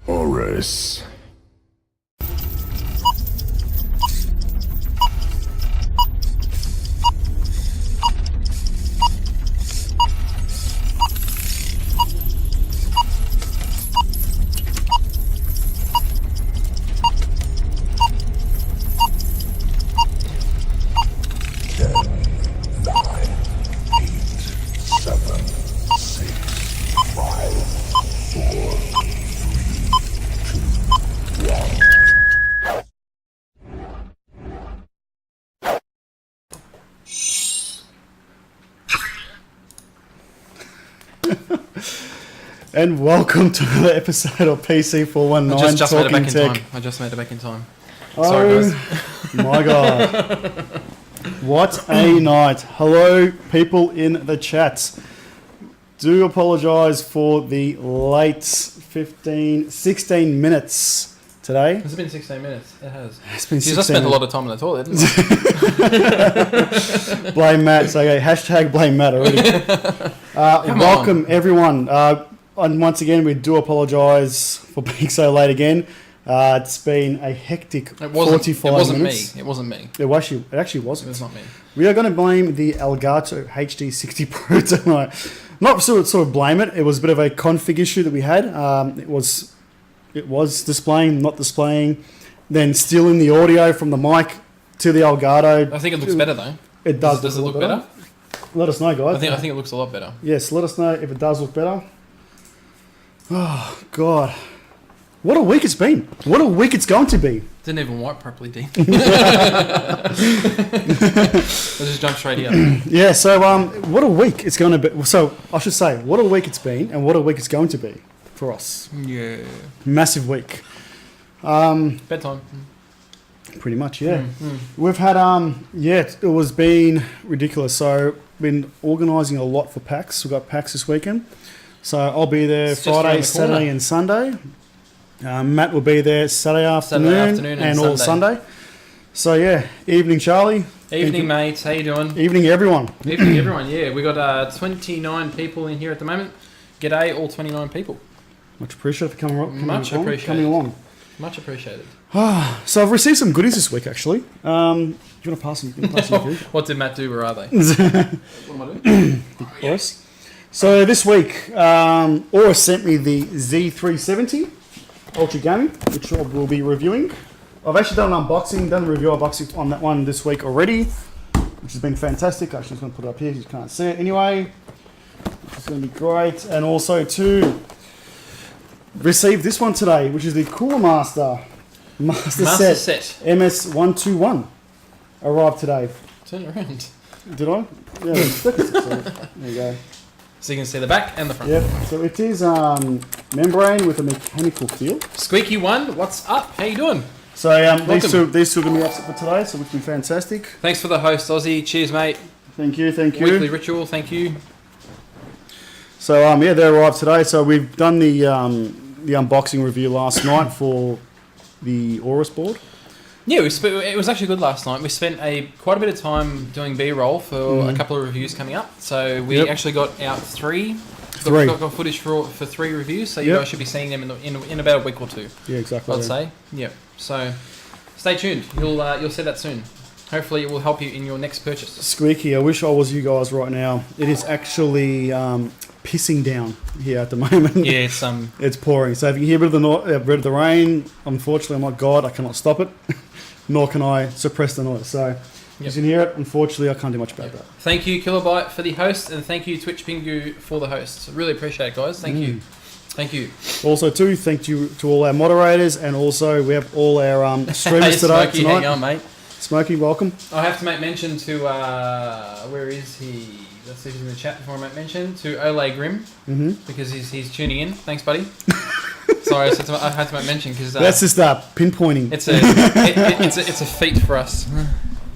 Horus. And welcome to another episode of PC419's I just made it back in Tech. time. I just made it back in time. Oh Sorry, guys. my god. What a night. Hello, people in the chats. Do apologise for the late 16 minutes today. It's been 16 minutes. It has. It's been 16 I spent a lot of time in the toilet, didn't I? Blame Matt. So, okay, hashtag blame Matt already. Welcome, everyone. And once again, we do apologise for being so late again. It's been a hectic 45 minutes. It wasn't me. It wasn't me. It actually wasn't. It was not me. We are going to blame the Elgato HD60 Pro tonight. Not sort of blame it. It was a bit of a config issue that we had. It was displaying, not displaying, then stealing the audio from the mic to the Elgato. I think it looks better though. It does. Does it look better? Let us know, guys. I think it looks a lot better. Yes, let us know if it does look better. Oh, God. What a week it's been. What a week it's going to be. Didn't even wipe properly, Dean. Let's just jump straight here. Yeah, so what a week it's going to be. So I should say, what a week it's been and what a week it's going to be for us. Yeah. Massive week. Bedtime. Pretty much, yeah. We've had, it was been ridiculous. So been organising a lot for PAX. We've got PAX this weekend. So I'll be there It's just around Friday, the corner. Saturday and Sunday. Matt will be there Saturday afternoon and all Sunday. So yeah, evening Charlie. Evening, mates. How you doing? Evening everyone. Evening, everyone. Yeah, we got 29 people in here at the moment. G'day, all 29 people. Much appreciated for coming along. Appreciated. along. Much appreciated. So I've received some goodies this week actually. Do you want to pass them? What did Matt do? Where are they? What am I doing? Yes. So this week, Aura sent me the Z370 Ultra Gaming, which we'll be reviewing. I've actually done an unboxing, done a review unboxing on that one this week already, which has been fantastic. Actually, I'm just going to put it up here, you can't see it anyway. It's going to be great. And also to receive this one today, which is the Cooler Master Set MS121. Arrived today. Turn it around. Did I? Yeah, there you go. So you can see the back and the front. Yep, so it is membrane with a mechanical feel. Squeaky one, what's up? How you doing? So these two are going to be up for today, so which will be fantastic. Thanks for the host, Aussie. Cheers, mate. Thank you. Weekly ritual, thank you. So yeah, they arrived today. So we've done the unboxing review last night for the Aorus board. Yeah, it was actually good last night. We spent quite a bit of time doing B-roll for a couple of reviews coming up. So we actually got out three. Got footage for 3 reviews, so you guys should be seeing them in about a week or 2. Yeah, exactly. I'd say. Yeah. So stay tuned. You'll see that soon. Hopefully, it will help you in your next purchase. Squeaky, I wish I was you guys right now. It is actually pissing down here at the moment. Yeah, it's pouring. So if you hear a bit of the rain, unfortunately, I'm not God. I cannot stop it, nor can I suppress the noise. So you can hear it. Unfortunately, I can't do much about that. Thank you, Kilobyte, for the host, and thank you, Twitch Pingu, for the host. Really appreciate it, guys. Thank you. Thank you. Also, too, thank you to all our moderators, and also we have all our streamers tonight. Hang on, mate. Smokey, welcome. I have to make mention to where is he? Let's see if he's in the chat before I make mention to Ole Grim because he's tuning in. Thanks, buddy. Sorry, I had to make mention because that's just pinpointing. It's a feat for us.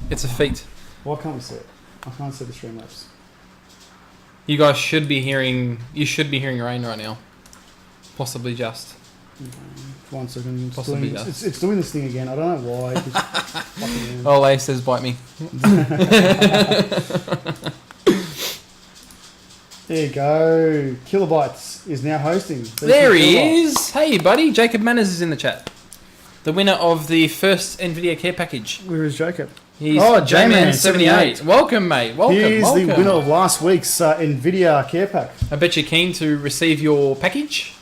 It's a feat. Why can't we see it? I can't see the Streamlabs. You guys should be hearing. You should be hearing rain right now. Possibly just. 1 second. Possibly it's doing this thing again. I don't know why. Ole says bite me. There you go. Kilobytes is now hosting. There he is. Hey, buddy. Jacob Manners is in the chat. The winner of the first NVIDIA care package. Where is Jacob? He's J-Man78. Welcome, mate. Welcome. He's the winner of last week's NVIDIA care pack. I bet you're keen to receive your package.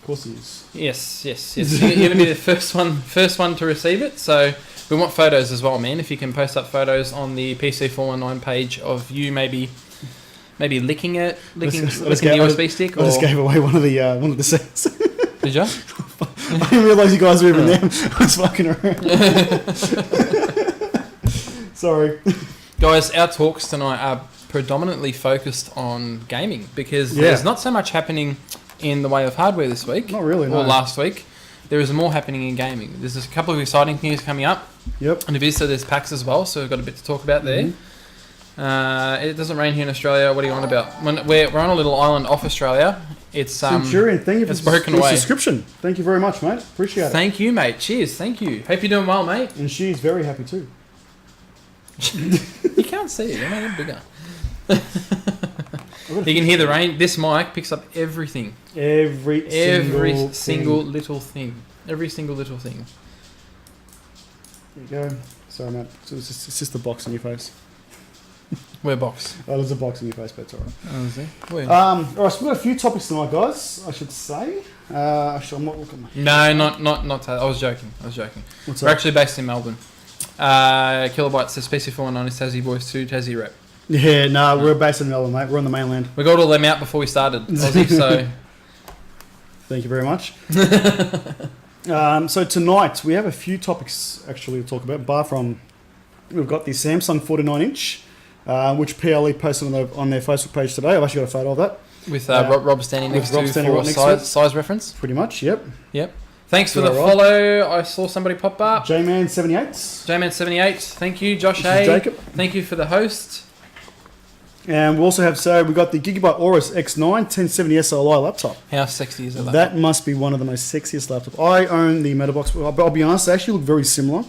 Of course he is. Yes. You're going to be the first one to receive it. So we want photos as well, man. If you can post up photos on the PC419 page of you, maybe licking the USB stick. I just gave away one of the sets. Did you? I didn't realise you guys were even there. I was fucking around. Sorry. Guys, our talks tonight are predominantly focused on gaming because there's not so much happening in the way of hardware this week. Not really, no. Or last week. There is more happening in gaming. There's a couple of exciting things coming up. Yep. And obviously there's PAX as well, so we've got a bit to talk about there. It doesn't rain here in Australia. What are you on about? When we're on a little island off Australia. It's Centurion, thank you for the subscription. Thank you very much, mate. Appreciate it. Thank you, mate. Cheers. Thank you. Hope you're doing well, mate. And she's very happy too. You can't see it. You made it bigger. You can hear the rain. This mic picks up everything. Every single little thing. Every single little thing. There you go. Sorry, mate. It's just the box in your face. Where box? Oh, there's a box in your face, but it's alright. Oh, is there? Where? Alright, so we've got a few topics tonight, guys. I should say. Actually, I'm not looking. No, not. I was joking. What's We're that? actually based in Melbourne. Kilobyte says PC419 is Tassie Boys 2, Tassie Rep. Yeah, no, we're based in Melbourne, mate. We're on the mainland. We got all them out before we started, Aussie, so... Thank you very much. So tonight, we have a few topics, actually, to talk about. Bar from... We've got the Samsung 49-inch, which PLE posted on their Facebook page today. I've actually got a photo of that. With Rob standing next to for size reference. Pretty much, yep. Thanks for the follow. I saw somebody pop up. J-Man78. J-Man78. Thank you, Josh This is A. Jacob. Thank you for the host. And we also have, we got the Gigabyte Aorus X9 1070 SLI laptop. How sexy is that? That must be one of the most sexiest laptops. I own the Metabox. I'll be honest, they actually look very similar.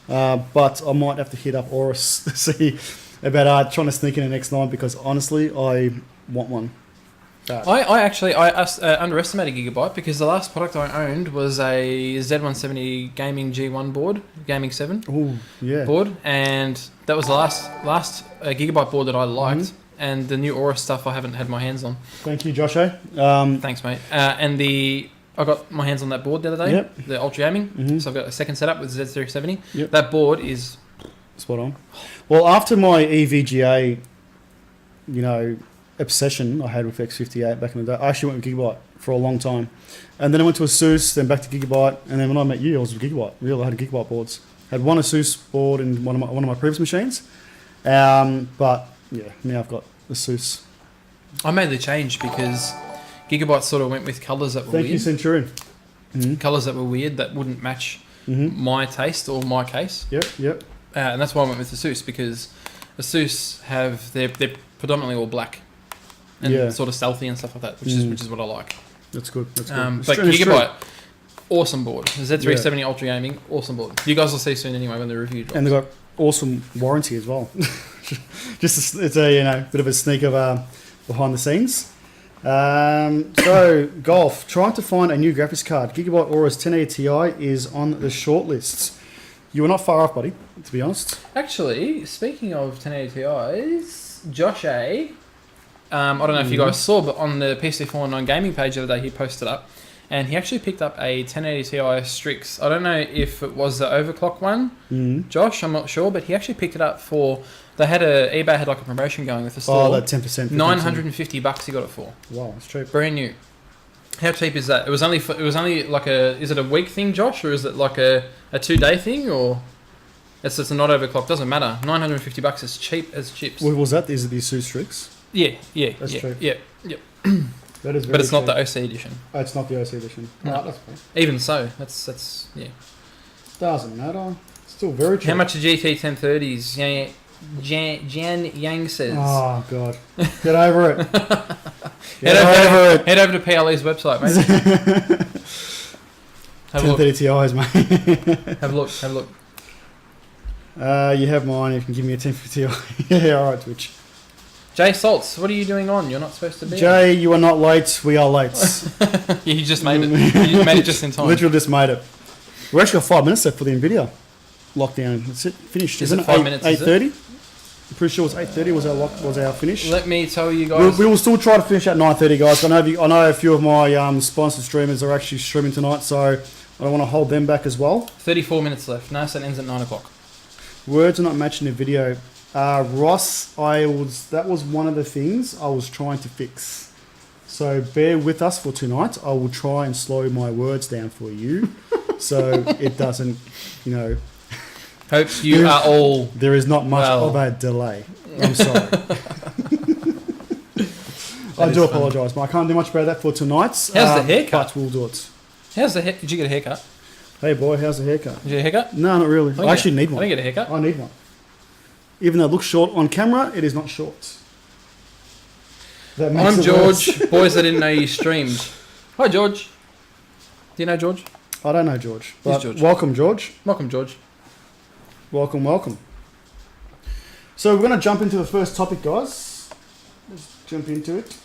But I might have to hit up Aorus to see about trying to sneak in an X9 because honestly, I want one. I actually underestimated Gigabyte because the last product I owned was a Z170 gaming G1 board, gaming 7 board, and that was the last Gigabyte board that I liked. And the new Aorus stuff I haven't had my hands on. Thank you, Josh. Thanks, mate. And I got my hands on that board the other day, the Ultra Gaming. So I've got a second setup with Z370. That board is spot on. Well, after my EVGA, obsession I had with X58 back in the day, I actually went with Gigabyte for a long time. And then I went to Asus, then back to Gigabyte, and then when I met you, I was with Gigabyte. Really, I had Gigabyte boards. Had one Asus board in one of my previous machines. But yeah, now I've got Asus. I made the change because Gigabyte sort of went with colours that were weird. Thank you, Centurion. Colours that were weird that wouldn't match my taste or my case. Yep. And that's why I went with Asus because Asus they're predominantly all black and sort of stealthy and stuff like that, which is what I like. That's good. But Gigabyte, awesome board. Z370 Ultra Gaming, awesome board. You guys will see soon anyway when the review drops. And they've got awesome warranty as well. It's a bit of a sneak of behind the scenes. So golf, trying to find a new graphics card. Gigabyte Aorus 1080 Ti is on the shortlists. You were not far off, buddy, to be honest. Actually, speaking of 1080 Ti's, Josh A, I don't know if you guys saw, but on the PC419 gaming page the other day, he posted up, and he actually picked up a 1080 Ti Strix. I don't know if it was the overclock one, Josh, I'm not sure, but he actually picked it up for... eBay had like a promotion going with the store. Oh, that 10%. $950 he got it for. Wow, that's cheap. Brand new. How cheap is that? It was only like is it a week thing, Josh, or is it like a 2-day thing, or it's not overclocked? Doesn't matter. $950 is cheap as chips. What was that? Is it the Asus Strix? Yeah. That's cheap. Yep. That is very but it's not cheap. the OC edition. Oh, it's not the OC edition. No, that's fine. Even so, that's yeah. Doesn't matter. Still very cheap. How much are GT 1030s? Jan Yang says. Oh God, get over it. Head over to PLE's website, mate. 1030 Ti's, mate. Have a look. You have mine. You can give me a 1050 Ti. Yeah, all right, Twitch. Jay Saltz, what are you doing on? You're not supposed to be. Jay, you are not late. We are late. You just made it. You made it just in time. Literally just made it. We're actually got 5 minutes left for the NVIDIA lockdown. That's it. Finished. Is it 5 minutes? 8:30. I'm pretty sure it's 8:30 was our finish. Let me tell you guys. We will still try to finish at 9:30, guys. I know a few of my sponsored streamers are actually streaming tonight, so I don't want to hold them back as well. 34 minutes left. No, so it ends at 9 o'clock. Words are not matching the video. Ross, that was one of the things I was trying to fix. So bear with us for tonight. I will try and slow my words down for you, so it doesn't, Hope you are all. There is not much of a delay. I'm sorry. I do apologise, but I can't do much about that for tonight's. How's the haircut? But we'll do it. Did you get a haircut? Hey boy, how's the haircut? Did you get a haircut? No, not really. I actually need one. I didn't get a haircut. I need one. Even though it looks short on camera, it is not short. I'm George. Boys, I didn't know you streamed. Hi, George. Do you know George? I don't know George. But George. Welcome, George. Welcome, George. Welcome. So we're going to jump into the first topic, guys. Let's jump into it.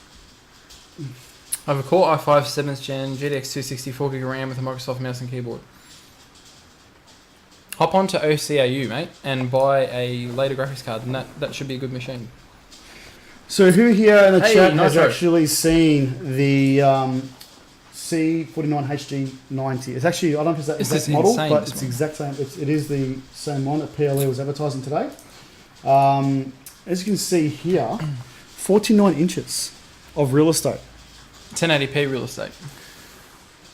I have a Core i5 7th Gen GTX 264GB RAM with a Microsoft mouse and keyboard. Hop on to OCAU, mate, and buy a later graphics card, and that should be a good machine. So who here in the chat has actually seen the C49 HD90? It's actually, I don't know if it's that exact model, but it's the exact same. It is the same one that PLE was advertising today. As you can see here, 49 inches of real estate. 1080p real estate.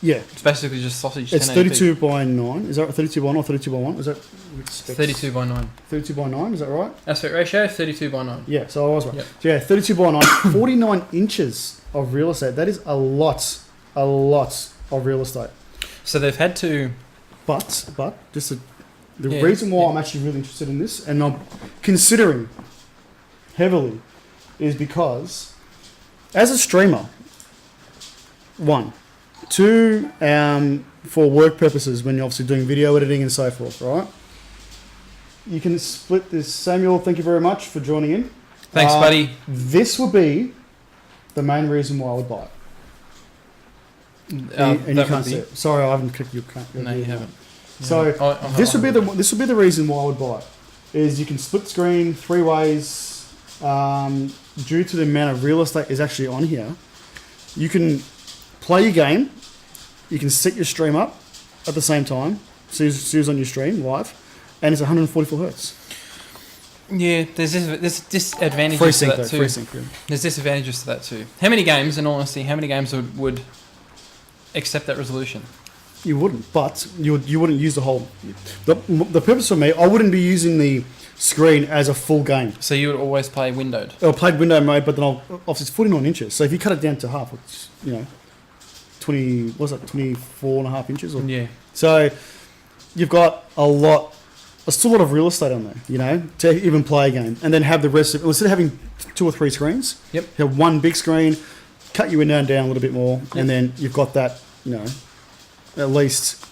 Yeah. It's basically just sausage. It's 32 by 9. Is that 32 by 9 or 32 by 1? Is that 32 by 9. 32 by 9, is that right? Aspect ratio, 32 by 9. Yeah, so I was right. Yep. So yeah, 32 by 9, 49 inches of real estate. That is a lot of real estate. So they've had to... But, reason why I'm actually really interested in this, and I'm considering heavily is because as a streamer, 1, 2, for work purposes when you're obviously doing video editing and so forth, right? You can split this. Samuel, thank you very much for joining in. Thanks, buddy. This will be the main reason why I would buy it. And you can't see it. Sorry, I haven't clicked your. No, you haven't. So this would be the reason why I would buy it. Is you can split screen 3 ways. Due to the amount of real estate is actually on here, you can play your game. You can set your stream up at the same time. See who's on your stream live, and it's 144 hertz. Yeah, there's disadvantages to that too. FreeSync, yeah. There's disadvantages to that too. How many games, in all honesty, would accept that resolution? You wouldn't, but you wouldn't use the whole. The purpose for me, I wouldn't be using the screen as a full game. So you would always play windowed. I'll play window mode, but then obviously it's 49 inches. So if you cut it down to half, it's 24 and a half inches. Yeah. So you've got still a lot of real estate on there, to even play a game, and then have the rest of instead of having 2 or 3 screens. Yep. You have one big screen, cut your window down a little bit more, and then you've got that. At least,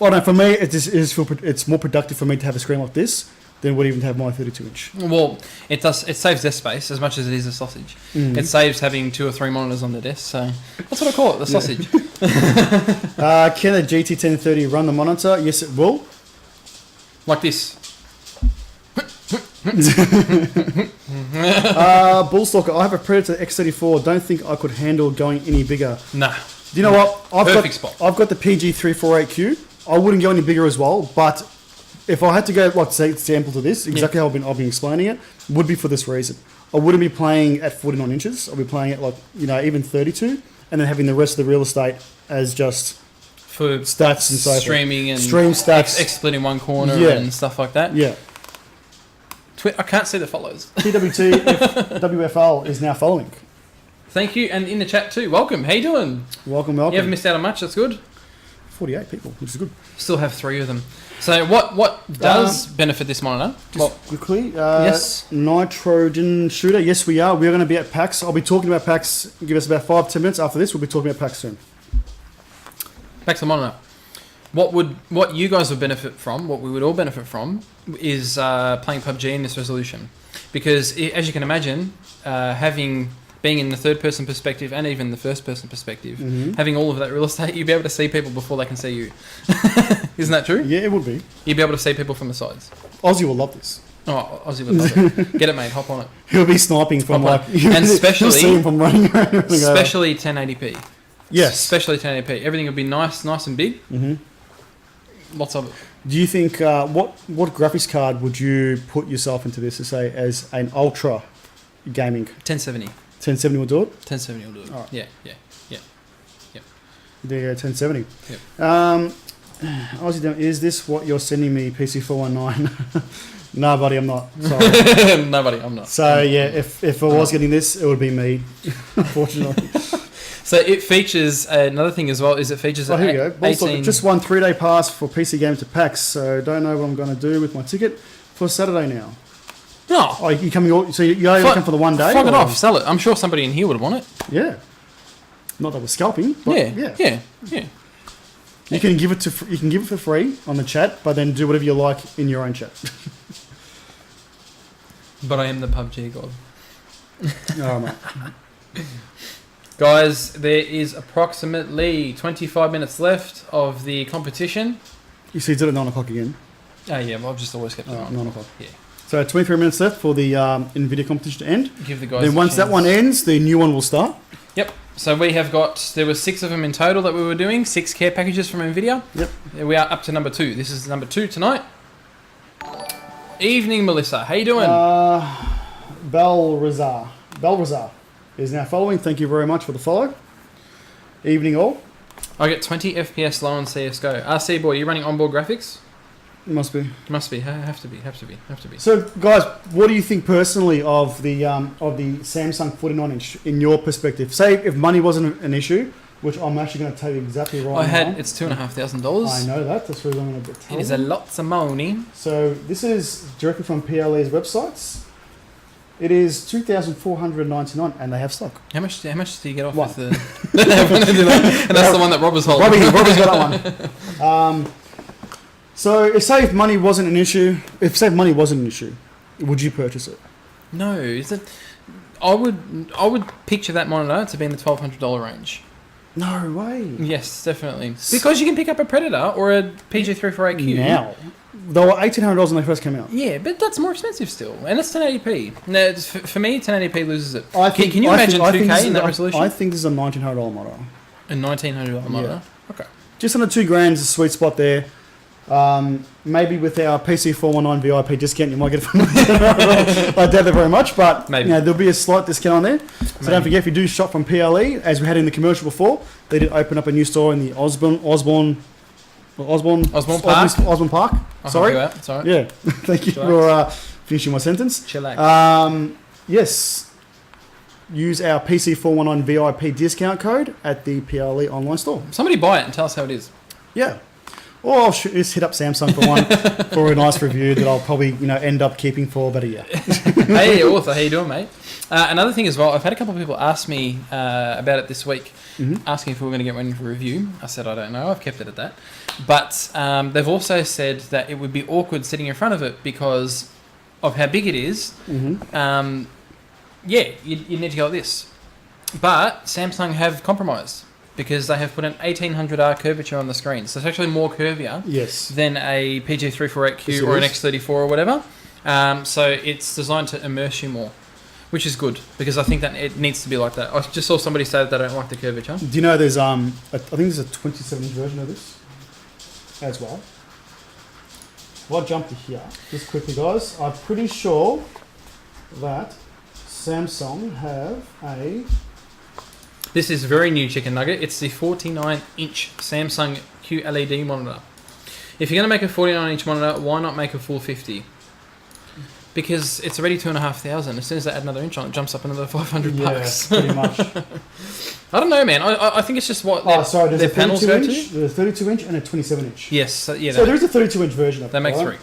I don't know, for me, it's more productive for me to have a screen like this than would even have my 32-inch. Well, it saves desk space as much as it is a sausage. It saves having 2 or 3 monitors on the desk, so that's what I call it, the sausage. Can a GT 1030 run the monitor? Yes, it will. Like this. Bullstalker, I have a Predator X34. Don't think I could handle going any bigger. Nah. Do you know what? I've got the PG348Q. I wouldn't go any bigger as well, but if I had to go, like, say, example to this, exactly how I've been explaining it, would be for this reason. I wouldn't be playing at 49 inches. I'd be playing at, even 32, and then having the rest of the real estate as just for stats and so forth. Streaming and stream stats, X-split in one corner and stuff like that. Yeah. I can't see the follows. TWT WFL is now following. Thank you, and in the chat too. Welcome. How you doing? Welcome. You haven't missed out on much. That's good. 48 people, which is good. Still have 3 of them. So what does benefit this monitor? Quickly, yes. Nitrogen shooter. Yes, we are. We're going to be at PAX. I'll be talking about PAX. Give us about 5-10 minutes after this. We'll be talking about PAX soon. Back to the monitor. What you guys would benefit from, what we would all benefit from, is playing PUBG in this resolution, because as you can imagine, being in the third-person perspective and even the first-person perspective, having all of that real estate, you'd be able to see people before they can see you. Isn't that true? Yeah, it would be. You'd be able to see people from the sides. Aussie will love this. Oh, Aussie would love it. Get it, mate. Hop on it. He'll be sniping from and especially from running around. Especially 1080p. Yes. Especially 1080p. Everything would be nice and big. Lots of it. Do you think what graphics card would you put yourself into this to say as an ultra gaming? 1070. 1070 will do it? 1070 will do it. All right. Yeah. There you go, 1070. Yep. Aussie, is this what you're sending me, PC419? No, buddy, I'm not. Sorry. No, buddy, I'm not. So, yeah, if I was getting this, it would be me, unfortunately. So it features, another thing as well, is it features... Oh, here you go. 18... Just won 3-day pass for PC Games to PAX, so don't know what I'm going to do with my ticket for Saturday now. No. Oh, you coming? So you're only looking for the one day? Fuck it off, sell it. I'm sure somebody in here would want it. Yeah. Not that we're scalping, but yeah. You can give it for free on the chat, but then do whatever you like in your own chat. But I am the PUBG god. Oh, mate. Guys, there is approximately 25 minutes left of the competition. You see, you did it at 9 o'clock again. Oh, yeah, well, I've just always kept it on 9 o'clock. Yeah. So 23 minutes left for the NVIDIA competition to end. Give the guys then once that one ends, the new one will start. Yep. So we have there were 6 of them in total that we were doing, 6 care packages from NVIDIA. Yep. We are up to number 2. This is number 2 tonight. Evening, Melissa. How you doing? Belrazar is now following. Thank you very much for the follow. Evening all. I get 20 FPS low on CSGO. RC boy, you running onboard graphics? Must be. Have to be. So, guys, what do you think personally of the Samsung 49-inch in your perspective? Say if money wasn't an issue, which I'm actually going to tell you exactly right now. It's $2,500. I know that. That's what I'm going to tell you. It is a lot of money. So this is directly from PLE's websites. It is $2,499, and they have stock. How much do you get off What? with the? And that's the one that Robert's holding. Robbie's got that one. So if saved money wasn't an issue, would you purchase it? No, is it? I would picture that monitor to be in the $1,200 range. No way. Yes, definitely. Because you can pick up a Predator or a PG348Q. Now. They were $1,800 when they first came out. Yeah, but that's more expensive still. And it's 1080p. No, for me, 1080p loses it. Can you imagine 2K in that resolution? I think this is a $1,900 monitor. A $1,900 monitor? Yeah. Okay. Just under $2,000 is a sweet spot there. Maybe with our PC419 VIP discount, you might get it from I doubt that very much, but there'll be a slight discount on there. So don't forget, if you do shop from PLE, as we had in the commercial before, they did open up a new store in the Osborne Park. Sorry. Yeah. Thank you for finishing my sentence. Chillax. Yes. Use our PC419 VIP discount code at the PLE online store. Somebody buy it and tell us how it is. Yeah. Or I'll just hit up Samsung for one for a nice review that I'll probably end up keeping for about a year. Hey, Arthur, how you doing, mate? Another thing as well, I've had a couple of people ask me about it this week, asking if we were going to get one for review. I said I don't know. I've kept it at that. But they've also said that it would be awkward sitting in front of it because of how big it is. Yeah, you need to go like this. But Samsung have compromised, because they have put an 1800R curvature on the screen. So it's actually more curvier than a PG348Q or an X34 or whatever. So it's designed to immerse you more, which is good, because I think that it needs to be like that. I just saw somebody say that they don't like the curvature. Do you know there's I think there's a 27-inch version of this as well. Well, I'll jump to here just quickly, guys. I'm pretty sure that Samsung have a... This is very new chicken nugget. It's the 49-inch Samsung QLED monitor. If you're going to make a 49-inch monitor, why not make a full 50? Because it's already $2,500. As soon as they add another inch on it, jumps up another $500. Yeah, pretty much. I don't know, man. I think it's just what their panels go to. There's a 32-inch and a 27-inch. Yes. So there's a 32-inch version of it. That makes three.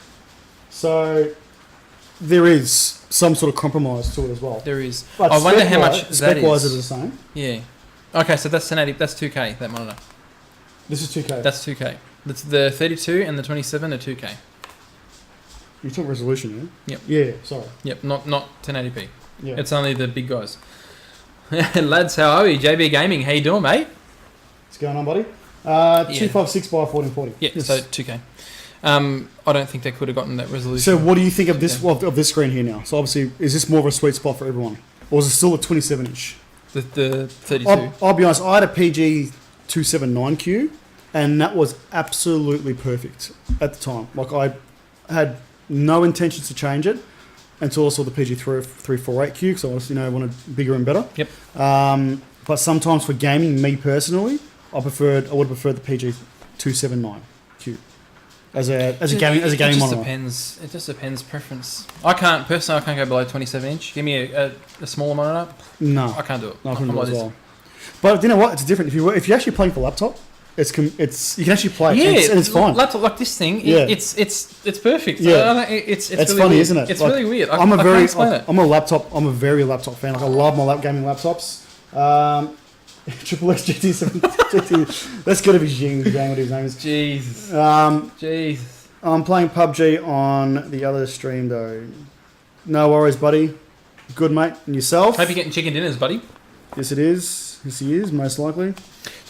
So there is some sort of compromise to it as well. There is. But I wonder how much that is. Spec-wise, it's the same. Yeah. Okay, so that's 1080. That's 2K, that monitor. This is 2K. That's 2K. That's the 32 and the 27 are 2K. You talk resolution, yeah? Yep. Yeah, sorry. Yep, not 1080p. Yeah. It's only the big guys. Lads, how are you? JB Gaming, how you doing, mate? What's going on, buddy? 256 by 1440. Yeah, yes. So 2K. I don't think they could have gotten that resolution. So what do you think of this screen here now? So obviously, is this more of a sweet spot for everyone? Or is it still a 27-inch? The 32? I'll be honest, I had a PG279Q, and that was absolutely perfect at the time. Like, I had no intentions to change it until I saw the PG348Q, because I was, wanted bigger and better. Yep. But sometimes for gaming, me personally, I would have preferred the PG279Q as a gaming monitor. It just depends preference. I can't go below 27-inch. Give me a smaller monitor. No, I can't do it. No, I couldn't do it as well. But you know what? It's different. If you're actually playing for laptop, you can actually play. Yeah, and it's fine. Laptop like this thing. It's perfect. Yeah, it's really funny, weird. Isn't it? It's really weird. I'm a very laptop fan. Like, I love my gaming laptops. Triple X GT7. That's got to be Jing, what his name is. Jesus. I'm playing PUBG on the other stream though. No worries, buddy. Good, mate. And yourself? Hope you're getting chicken dinners, buddy. Yes, it is. Yes, he is, most likely.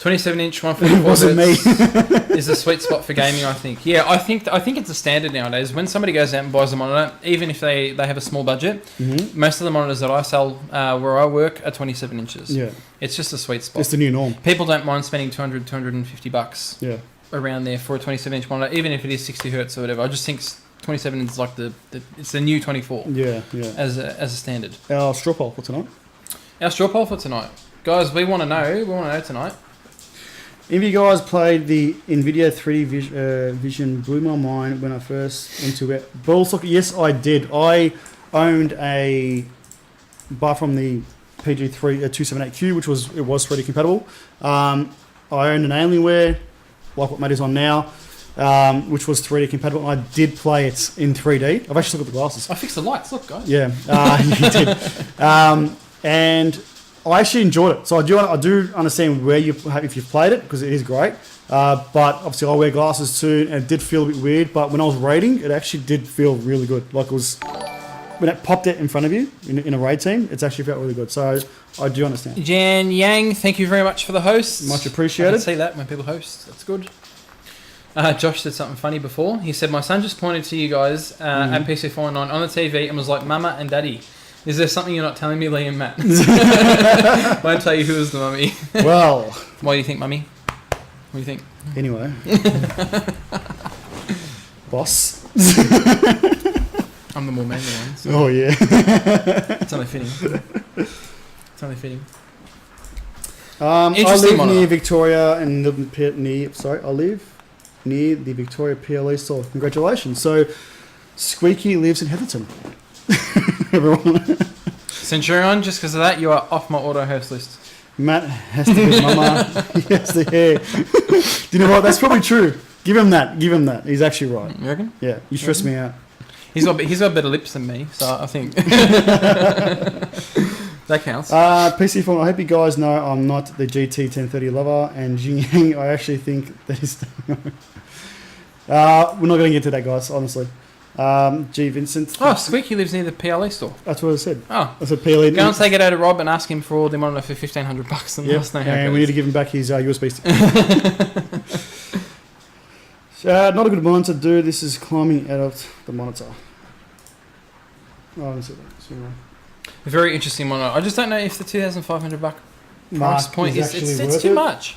27-inch 144 wasn't me. is a sweet spot for gaming, I think. Yeah, I think it's a standard nowadays. When somebody goes out and buys a monitor, even if they have a small budget, most of the monitors that I sell where I work are 27 inches. Yeah. It's just a sweet spot. It's the new norm. People don't mind spending $250 yeah. around there for a 27-inch monitor, even if it is 60 hertz or whatever. I just think 27 is like it's the new 24. Yeah. As a standard. Our straw poll for tonight. Our straw poll for tonight. Guys, we want to know tonight. If you guys played the NVIDIA 3D Vision, blew my mind when I first into it. Ball socket, yes, I did. I owned a bar from the PG278Q, which was 3D compatible. I owned an Alienware, like what Matt is on now. which was 3D compatible. I did play it in 3D. I've actually looked at the glasses. I fixed the lights. Look, guys. Yeah, you did. And I actually enjoyed it. So I do understand where if you've played it, because it is great. But obviously I wear glasses too, and it did feel a bit weird. But when I was raiding, it actually did feel really good. Like it was, when it popped it in front of you in a raid team, it's actually felt really good. So I do understand. Jan Yang, thank you very much for the host. Much I appreciated. can see that when people host. That's good. Josh said something funny before. He said, my son just pointed to you guys at PC419 on the TV and was like, Mama and Daddy. Is there something you're not telling me, Liam and Matt? Won't tell you who is the mummy. Well. Why do you think, Mummy? What do you think? Anyway. Boss. I'm the more manly one. So Oh, yeah. it's only fitting. It's only fitting. I Interesting live monitor. near Victoria and I live near the Victoria PLE store. Congratulations. So, Squeaky lives in Heatherton. Everyone. Centurion, just because of that, you are off my auto host list. Matt has to be mama. He has the hair. Do you know what? That's probably true. Give him that. Give him that. He's actually right. You reckon? Yeah, you stress me out. He's got better lips than me, so I think that counts. PC4, I hope you guys know I'm not the GT 1030 lover, and Jing Yang, I actually think that is. We're not going to get to that, guys. Honestly. G Vincent. Oh, Squeaky lives near the PLE store. That's what I said. Oh, I said PLE. go and take it out to Rob and ask him for all the monitor for $1,500 and let us know how it and we need goes. to give him back his USB stick. Not a good monitor, dude. This is climbing out of the monitor. Oh, I didn't see that. Sorry. A very interesting monitor. I just don't know if the $2,500 price Mark point is is actually it's worth too it. much.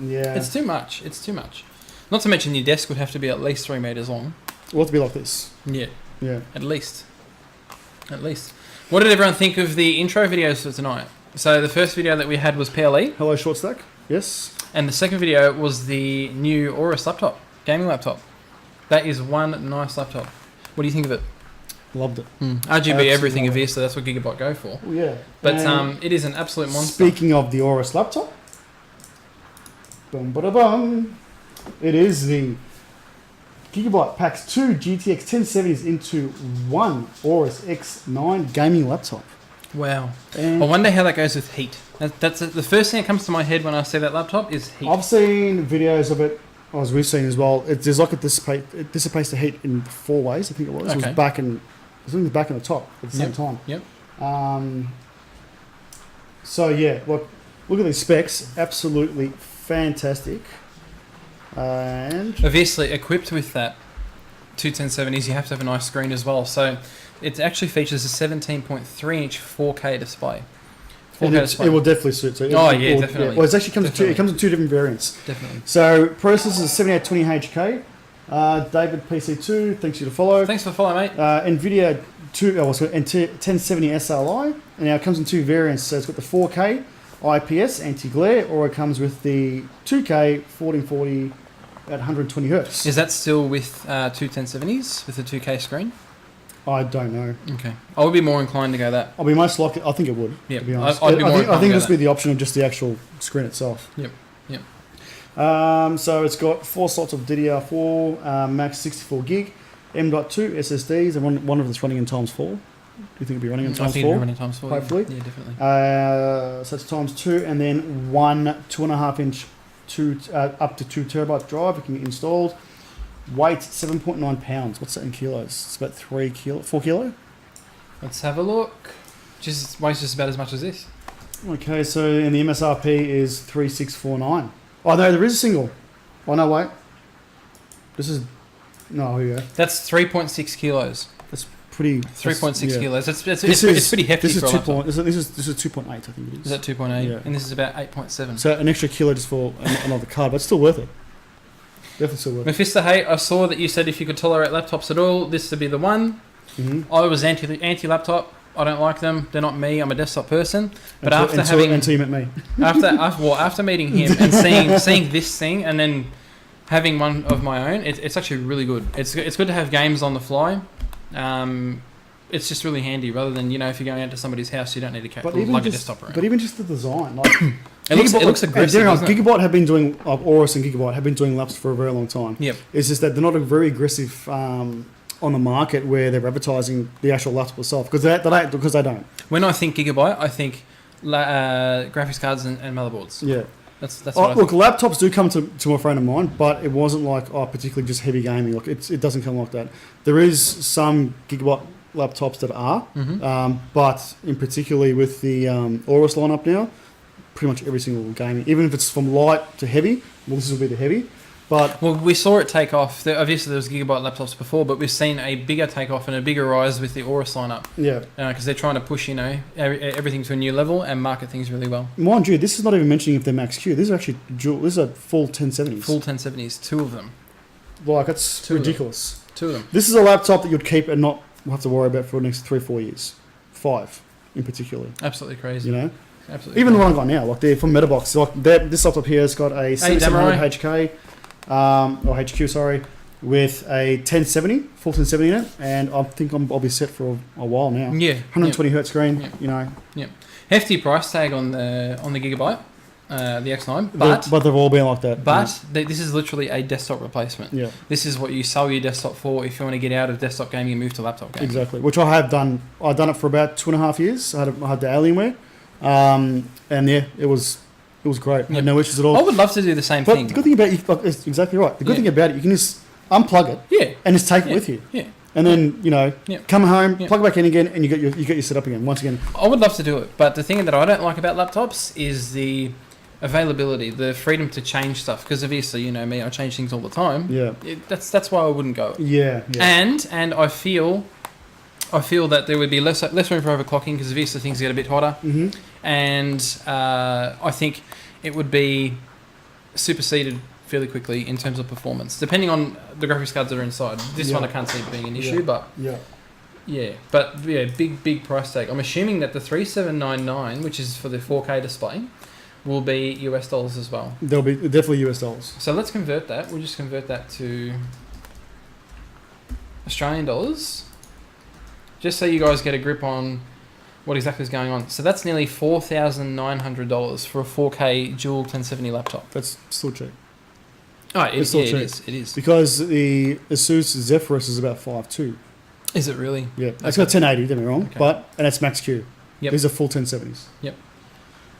Yeah. It's too much. It's too much. Not to mention your desk would have to be at least 3 meters long. Well, to be like this. Yeah, Yeah. at least. At least. What did everyone think of the intro videos for tonight? So the first video that we had was PLE, Hello, short stack. Yes. and the second video was the new Aorus laptop, gaming laptop. That is one nice laptop. What do you think of it? Loved it. RGB everything, Absolutely. obviously, that's what Gigabyte go for. Oh, yeah. But And it is an absolute monster. speaking of the Aorus laptop, boom, bada bum. It is the Gigabyte packs 2 GTX 1070s into one Aorus X9 gaming laptop. Wow. And I wonder how that goes with heat. That's the first thing that comes to my head when I see that laptop is heat. I've seen videos of it, as we've seen as well. There's like it dissipates the heat in 4 ways, I think it was. It Okay. was back and back and the top at the same time. Yep. So yeah, look at these specs, absolutely fantastic. And Obviously, equipped with that 21070s, you have to have a nice screen as well. So it actually features a 17.3-inch 4K display. 4K display. it will definitely suit. So definitely. Well, it actually comes Definitely. it comes in 2 different variants. Definitely. So processor is 7820HK. David PC2, thanks you to follow. Thanks for following, mate. NVIDIA 1070 SLI, and now it comes in 2 variants. So it's got the 4K IPS anti-glare, or it comes with the 2K 1440 at 120 hertz. Is that still with 21070s with the 2K screen? I don't know. Okay. I would be more inclined to go that. I'll be most likely. I think it would. Yeah, To be honest, I'd be more I inclined think to this go would be the option of just the actual screen itself. Yep. Yep. So it's got 4 slots of DDR4, max 64 gig, M.2 SSDs, and one of it's running in times 4. Do you think it'll be running in I times think 4? it'll be running times 4. Hopefully. Yeah, definitely. So it's times 2, and then one 2.5-inch, up to 2 terabyte drive. It can be installed. Weight 7.9 pounds. What's that in kilos? It's about 4 kilo. Let's have a look. Weighs just about as much as this. Okay, so and the MSRP is 3649. Oh no, there is a single. Oh no, wait. This is no. Here we go. That's 3.6 kilos. That's pretty. 3.6 yeah. kilos. It's This pretty hefty This is for a 2. laptop. This is 2.8. I think it is. Is that 2.8? Yeah. And this is about 8.7. So an extra kilo just for another card, but it's still worth it. Definitely still worth it. Mephisto Hate, I saw that you said if you could tolerate laptops at all, this would be the one. Mm-hmm. I was anti-laptop. I don't like them. They're not me. I'm a desktop person. But until you met me. after meeting him and seeing this thing and then having one of my own, it's actually really good. It's good to have games on the fly. it's just really handy. Rather than if you're going out to somebody's house, you don't need to lug a desktop around. But even just the design, like it looks aggressive. Gigabyte have been doing Aorus and Gigabyte have been doing laps for a very long time. Yep. It's just that they're not very aggressive on the market where they're advertising the actual laptop itself because they don't. When I think Gigabyte, I think graphics cards and motherboards. Yeah. That's what look, laptops do come to a friend of mine, but it wasn't like particularly just heavy gaming. Like it doesn't come like that. There is some Gigabyte laptops that are, but in particularly with the Aorus lineup now, pretty much every single gaming, even if it's from light to heavy. Well, this will be the heavy. But we saw it take off. Obviously, there was Gigabyte laptops before, but we've seen a bigger takeoff and a bigger rise with the Aorus lineup. Yeah, because they're trying to push everything to a new level and market things really well. Mind you, this is not even mentioning if they're Max Q. These are actually dual. This is a full 1070s. Full 1070s, 2 of them. Like it's ridiculous. 2 of them. This is a laptop that you'd keep and not have to worry about for the next 3-4 years, 5 in particular. Absolutely crazy. Absolutely. Even the one I got now, like they're from Metabox. Like this laptop here has got a 7700 HK. Or HQ, sorry, with a 1070, full 1070 in it, and I think I'll be set for a while now. Yeah, 120 hertz screen, Yeah, hefty price tag on the Gigabyte, the X9, but they've all been like that. But this is literally a desktop replacement. Yeah, this is what you sell your desktop for if you want to get out of desktop gaming and move to laptop gaming. Exactly, which I have done. I've done it for about 2.5 years. I had the Alienware, and yeah, it was great. I had no issues at all. I would love to do the same thing. The good thing about it, it's exactly right. The good thing about it, you can just unplug it, and just take it with you. Yeah. And then come home, plug it back in again, and you get your setup again. Once again, I would love to do it, but the thing that I don't like about laptops is the availability, the freedom to change stuff. Because obviously, you know me, I change things all the time. Yeah. That's why I wouldn't go. Yeah. And I feel that there would be less room for overclocking because obviously things get a bit hotter. Mm-hmm. And I think it would be superseded fairly quickly in terms of performance, depending on the graphics cards that are inside. This one I can't see it being an issue, but big price tag. I'm assuming that the 3799, which is for the 4K display, will be US dollars as well. They'll be definitely US dollars. So let's convert that. We'll just convert that to Australian dollars, just so you guys get a grip on what exactly is going on. So that's nearly $4,900 for a 4K dual 1070 laptop. That's still cheap. Oh, it is. Because the Asus Zephyrus is about 5.2. Is it really? Yeah. It's got 1080, don't get me wrong, and it's Max Q. Yep. These are full 1070s. Yep.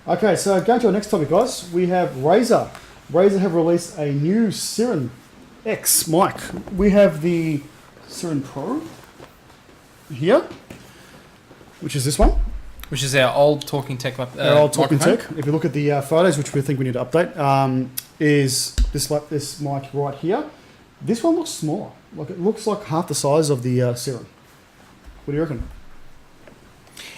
Okay, so going to our next topic, guys. We have Razer. Razer have released a new Siren X mic. We have the Siren Pro here, which is this one. Which is our old Talking Tech our old Talking Tech. If you look at the photos, which we think we need to update, is this mic right here. This one looks smaller. Like it looks like half the size of the Siren. What do you reckon?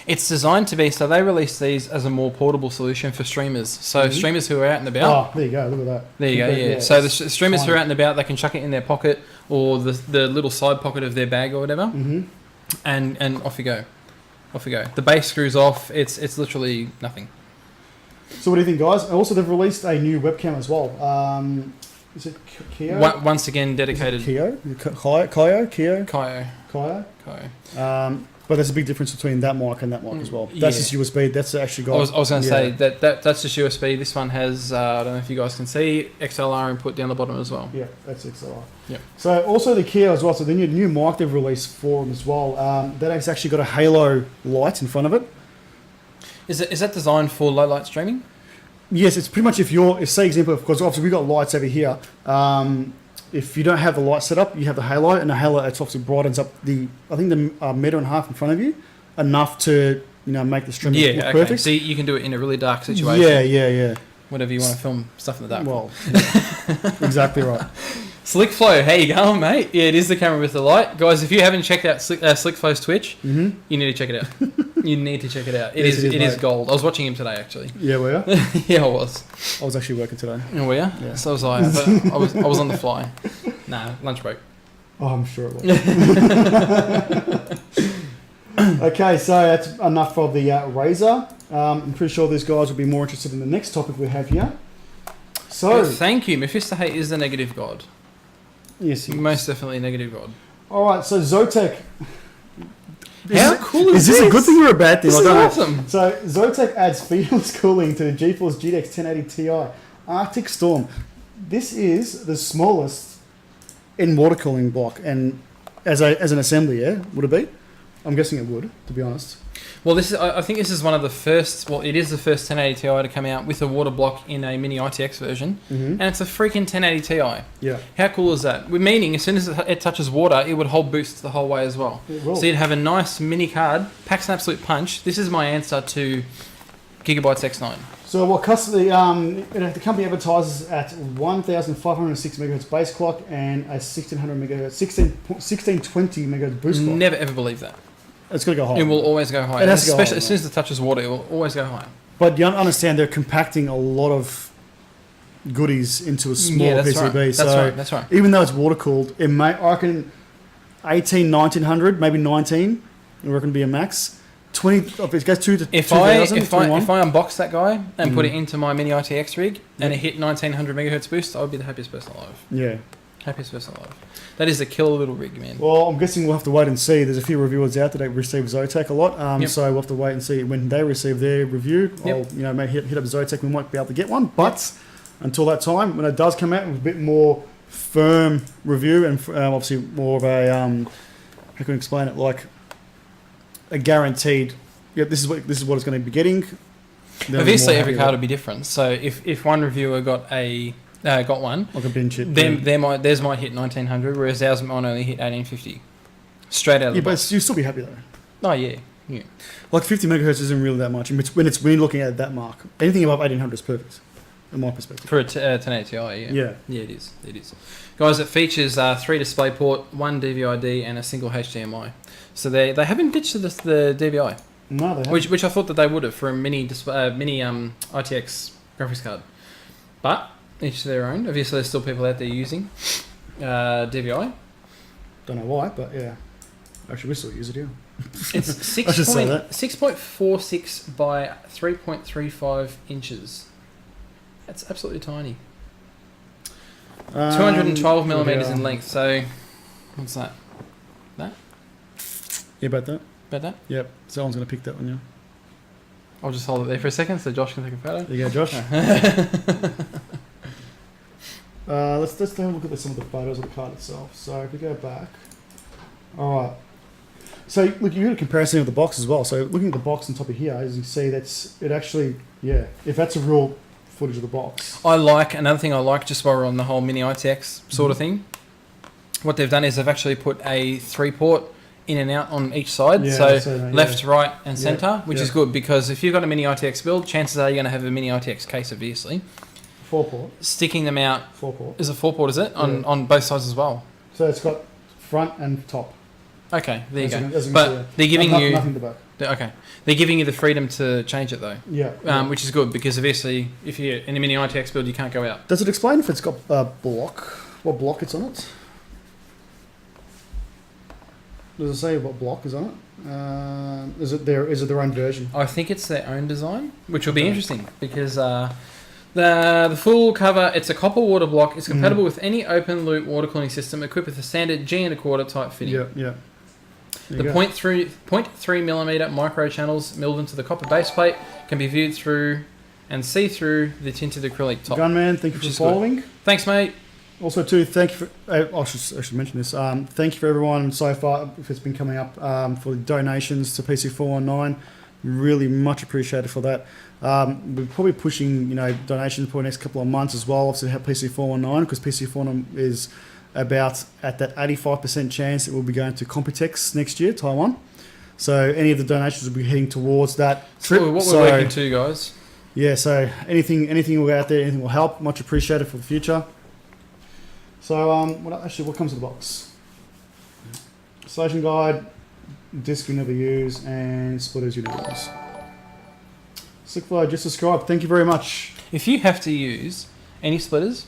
It's designed to be, so they released these as a more portable solution for streamers. So streamers who are out and about. Oh, there you go. Look at that. There you go, yeah. So the streamers who are out and about, they can chuck it in their pocket or the little side pocket of their bag or whatever. Mm-hmm. And off you go. Off you go. The base screws off. It's literally nothing. So what do you think, guys? Also, they've released a new webcam as well. Is it Kyo? Once again, dedicated. Kyo? Kyo? But there's a big difference between that mic and that mic as well. That's just USB. That's actually got... I was going to say that's just USB. This one has, I don't know if you guys can see, XLR input down the bottom as well. Yeah, that's XLR. Yeah. So also the Kia as well. So the new mic they've released for them as well. That has actually got a halo light in front of it. Is that designed for low light streaming? Yes, it's pretty much if say example, because obviously we've got lights over here. If you don't have the light set up, you have the halo, and the halo obviously brightens up the meter and a half in front of you, enough to make the stream look perfect. So you can do it in a really dark situation. Yeah. Whatever you want to film stuff in the dark. Well, exactly right. Slick Flow, how you going, mate? Yeah, it is the camera with the light, guys. If you haven't checked out Slick Flow's Twitch, you need to check it out. You need to check it out. It is gold. I was watching him today, actually. Yeah, were you? Yeah, I was. I was actually working today. Oh, were you? Yeah. So was I. But I was on the fly. Nah, lunch break. Oh, I'm sure it was. Okay, so that's enough of the Razer. I'm pretty sure these guys will be more interested in the next topic we have here. So, thank you. Mephisto Hate is the negative god. Yes, most definitely a negative god. All right, so Zotac. How cool is this? Is this a good thing or a bad thing? This is awesome. So Zotac adds feeless cooling to the GeForce GTX 1080 Ti Arctic Storm. This is the smallest in water cooling block, and as an assembly, yeah, would it be? I'm guessing it would, to be honest. Well, I think this is one of the first. Well, it is the first 1080 Ti to come out with a water block in a mini ITX version, and it's a freaking 1080 Ti. Yeah. How cool is that? Meaning, as soon as it touches water, it would hold boosts the whole way as well. So you'd have a nice mini card, packs an absolute punch. This is my answer to Gigabytes X9. So what the company advertises at 1,506 megahertz base clock and a 1620 megahertz boost clock. Never ever believe that. It's going to go high. It will always go high. It has to go Especially high, as soon as it touches water, it will always go high. But you understand they're compacting a lot of goodies into a small PCB. Right. That's right. Even though it's water cooled, it may, I reckon 1900, maybe 19, I reckon be a max. 20, if it goes to 2000, if I unbox that guy and put it into my mini ITX rig and it hit 1900 megahertz boost, I would be the happiest person alive. Yeah. Happiest person alive. That is a killer little rig, man. Well, I'm guessing we'll have to wait and see. There's a few reviewers out there that receive Zotac a lot, so we'll have to wait and see when they receive their review. I'll maybe hit up Zotac. We might be able to get one, but until that time, when it does come out with a bit more firm review and obviously more of a how can I explain it, like a guaranteed. Yeah, this is what it's going to be getting. Obviously, every card will be different. So if one reviewer got one, like a binge hit, theirs might hit 1900, whereas ours might only hit 1850. Straight out of the box. But you'll still be happy though. Oh yeah. Like 50 megahertz isn't really that much. When you're looking at that mark, anything above 1800 is perfect, in my perspective. For a 1080 Ti, yeah, it is. Guys, it features 3 DisplayPort, 1 DVI-D, and a single HDMI. So they haven't ditched the DVI. No, they haven't. Which I thought that they would have for a mini ITX graphics card, but each to their own. Obviously, there's still people out there using DVI. Don't know why, but yeah. Actually, we still use it, yeah. It's 6.46 by 3.35 inches. That's absolutely tiny. 212 millimeters in length. So, what's that? That? Yeah, about that. About that? Yep. Someone's going to pick that one, yeah. I'll just hold it there for a second so Josh can take a photo. There you go, Josh. Let's have a look at some of the photos of the card itself. So if we go back, all right. So look, you got a comparison of the box as well. So looking at the box on top of here, as you can see, if that's a real footage of the box. Another thing I like, just while we're on the whole mini ITX sort of thing, what they've done is they've actually put a 3-port in and out on each side, left, right, and center, which is good because if you've got a mini ITX build, chances are you're going to have a mini ITX case, obviously. 4-port. Sticking them out. 4-port. Is it 4-port? Is it on both sides as well? So it's got front and top. Okay, there you go. But they're giving you nothing to back. Okay, they're giving you the freedom to change it though. Yeah. Which is good because obviously, if you're in a mini ITX build, you can't go out. Does it explain if it's got a block? What block it's on it? Does it say what block is on it? Is it their own version? I think it's their own design, which will be interesting because the full cover, it's a copper water block. It's compatible with any open loop water cooling system equipped with a standard G1/4 type fitting. Yeah. The 0.3 millimeter micro channels milled into the copper base plate can be viewed through and see through the tinted acrylic top. Gunman, thank you for following. Good. Thanks, mate. Also, too, thank you for. I should mention this. Thank you for everyone so far if it's been coming up for the donations to PC419. Really much appreciated for that. We're probably pushing donations for the next couple of months as well. Obviously, to have PC419 because PC419 is about at that 85% chance it will be going to Computex next year, Taiwan. So any of the donations will be heading towards that trip. So what we're working to, guys. Yeah. So anything will go out there. Anything will help. Much appreciated for the future. So, what comes in the box? Installation guide, disc you never use, and splitters you never use. Slickfly, just subscribe. Thank you very much. If you have to use any splitters,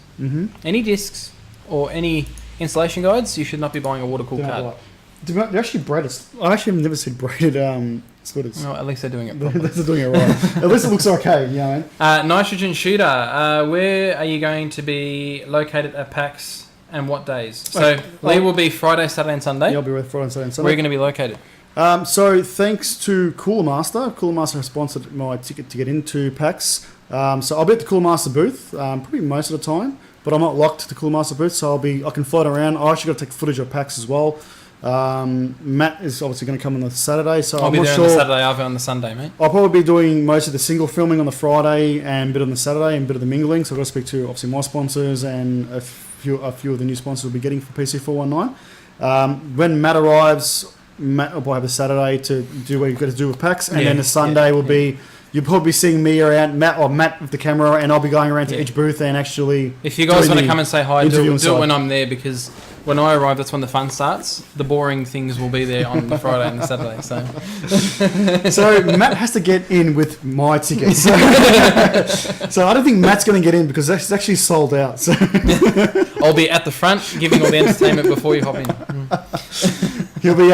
any discs, or any installation guides, you should not be buying a water-cooled card. They're actually braided. I actually have never seen braided splitters. No, at least they're doing it properly. They're doing it right. At least it looks okay, you know. Nitrogen Shooter, where are you going to be located at PAX and what days? So Lee will be Friday, Saturday and Sunday. Yeah, I'll be with Friday, Saturday and Sunday. Where are you going to be located? So thanks to Cooler Master. Cooler Master has sponsored my ticket to get into PAX. So I'll be at the Cooler Master booth probably most of the time, but I'm not locked to the Cooler Master booth, so I can float around. I actually got to take footage of PAX as well. Matt is obviously going to come on the Saturday, so I'll I'm be not there sure. on the Saturday, I'll be on the Sunday, mate. I'll probably be doing most of the single filming on the Friday and a bit on the Saturday and a bit of the mingling. So I've got to speak to obviously my sponsors and a few of the new sponsors we'll be getting for PC419. When Matt arrives, Matt will probably have a Saturday to do what you've got to do with PAX, and then the Sunday will be. You'll probably be seeing me around, Matt with the camera, and I'll be going around to each booth and actually. If you guys want to come and say hi, do it when I'm there, because when I arrive, that's when the fun starts. The boring things will be there on the Friday and the Saturday. So Matt has to get in with my tickets. So I don't think Matt's going to get in because it's actually sold out. So I'll be at the front giving all the entertainment before you hop in. He'll be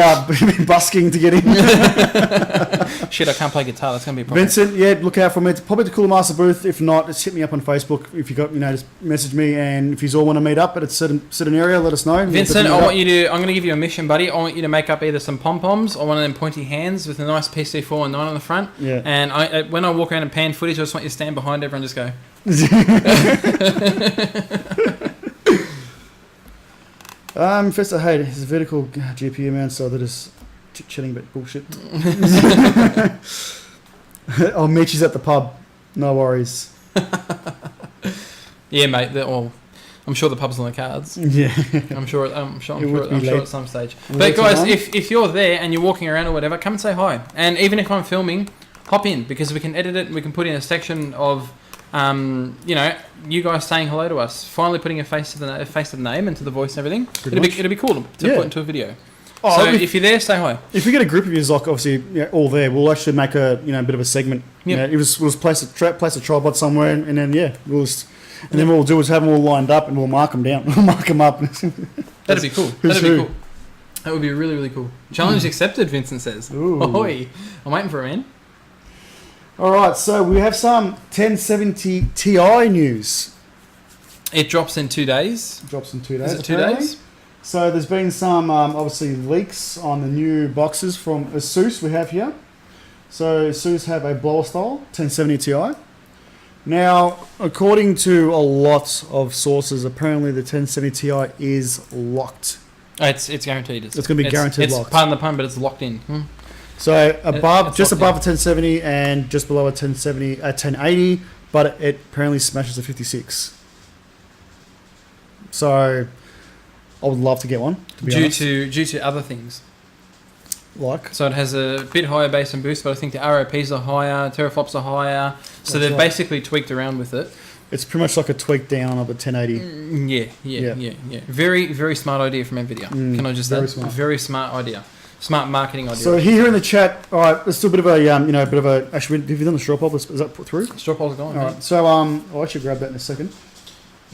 busking to get in. Shit, I can't play guitar. That's going to be a problem. Vincent, look out for me. It's probably the Cooler Master booth. If not, just hit me up on Facebook. If you got, just message me. And if you all want to meet up at a certain area, let us know. Vincent, I'm going to give you a mission, buddy. I want you to make up either some pom-poms or one of them pointy hands with a nice PC419 on the front. Yeah. And when I walk around and pan footage, I just want you to stand behind everyone and just go. First, I hate it. It's a vertical GPU, man, so they're just chit-chatting about bullshit. I'll meet you at the pub. No worries. Yeah, mate. I'm sure the pub's on the cards. Yeah. I'm sure at some stage. But guys, if you're there and you're walking around or whatever, come and say hi. And even if I'm filming, hop in, because we can edit it and we can put in a section of you guys saying hello to us, finally putting a face to the name and to the voice and everything. It'll be cool to put into a video. So if you're there, say hi. If we get a group of you, like obviously all there, we'll actually make a bit of a segment. Yeah, we'll place a tripod somewhere, and then then what we'll do is have them all lined up, and we'll mark them down. We'll mark them up. That'd be cool. That would be really, really cool. Challenge accepted, Vincent says. Ooh. Ahoy. I'm waiting for a man. All right, so we have some 1070 Ti news. It drops in 2 days. Is it 2 days? So there's been some obviously leaks on the new boxes from ASUS we have here. So ASUS have a blower style 1070 Ti. Now, according to a lot of sources, apparently the 1070 Ti is locked. It's guaranteed. It's going to be guaranteed locked. Pardon the pun, but it's locked in. So above a 1070 and just below a 1080, but it apparently smashes a 56. So I would love to get one. Due to other things. So it has a bit higher base and boost, but I think the ROPs are higher, teraflops are higher. So they've basically tweaked around with it. It's pretty much like a tweak down of a 1080. Yeah. Very, very smart idea from NVIDIA. Can I just add? Very smart idea. Smart marketing idea. So here in the chat, all right, let's do a bit of a, actually, have you done the straw poll? Is that put through? Straw poll's gone. All right, so I'll actually grab that in a second.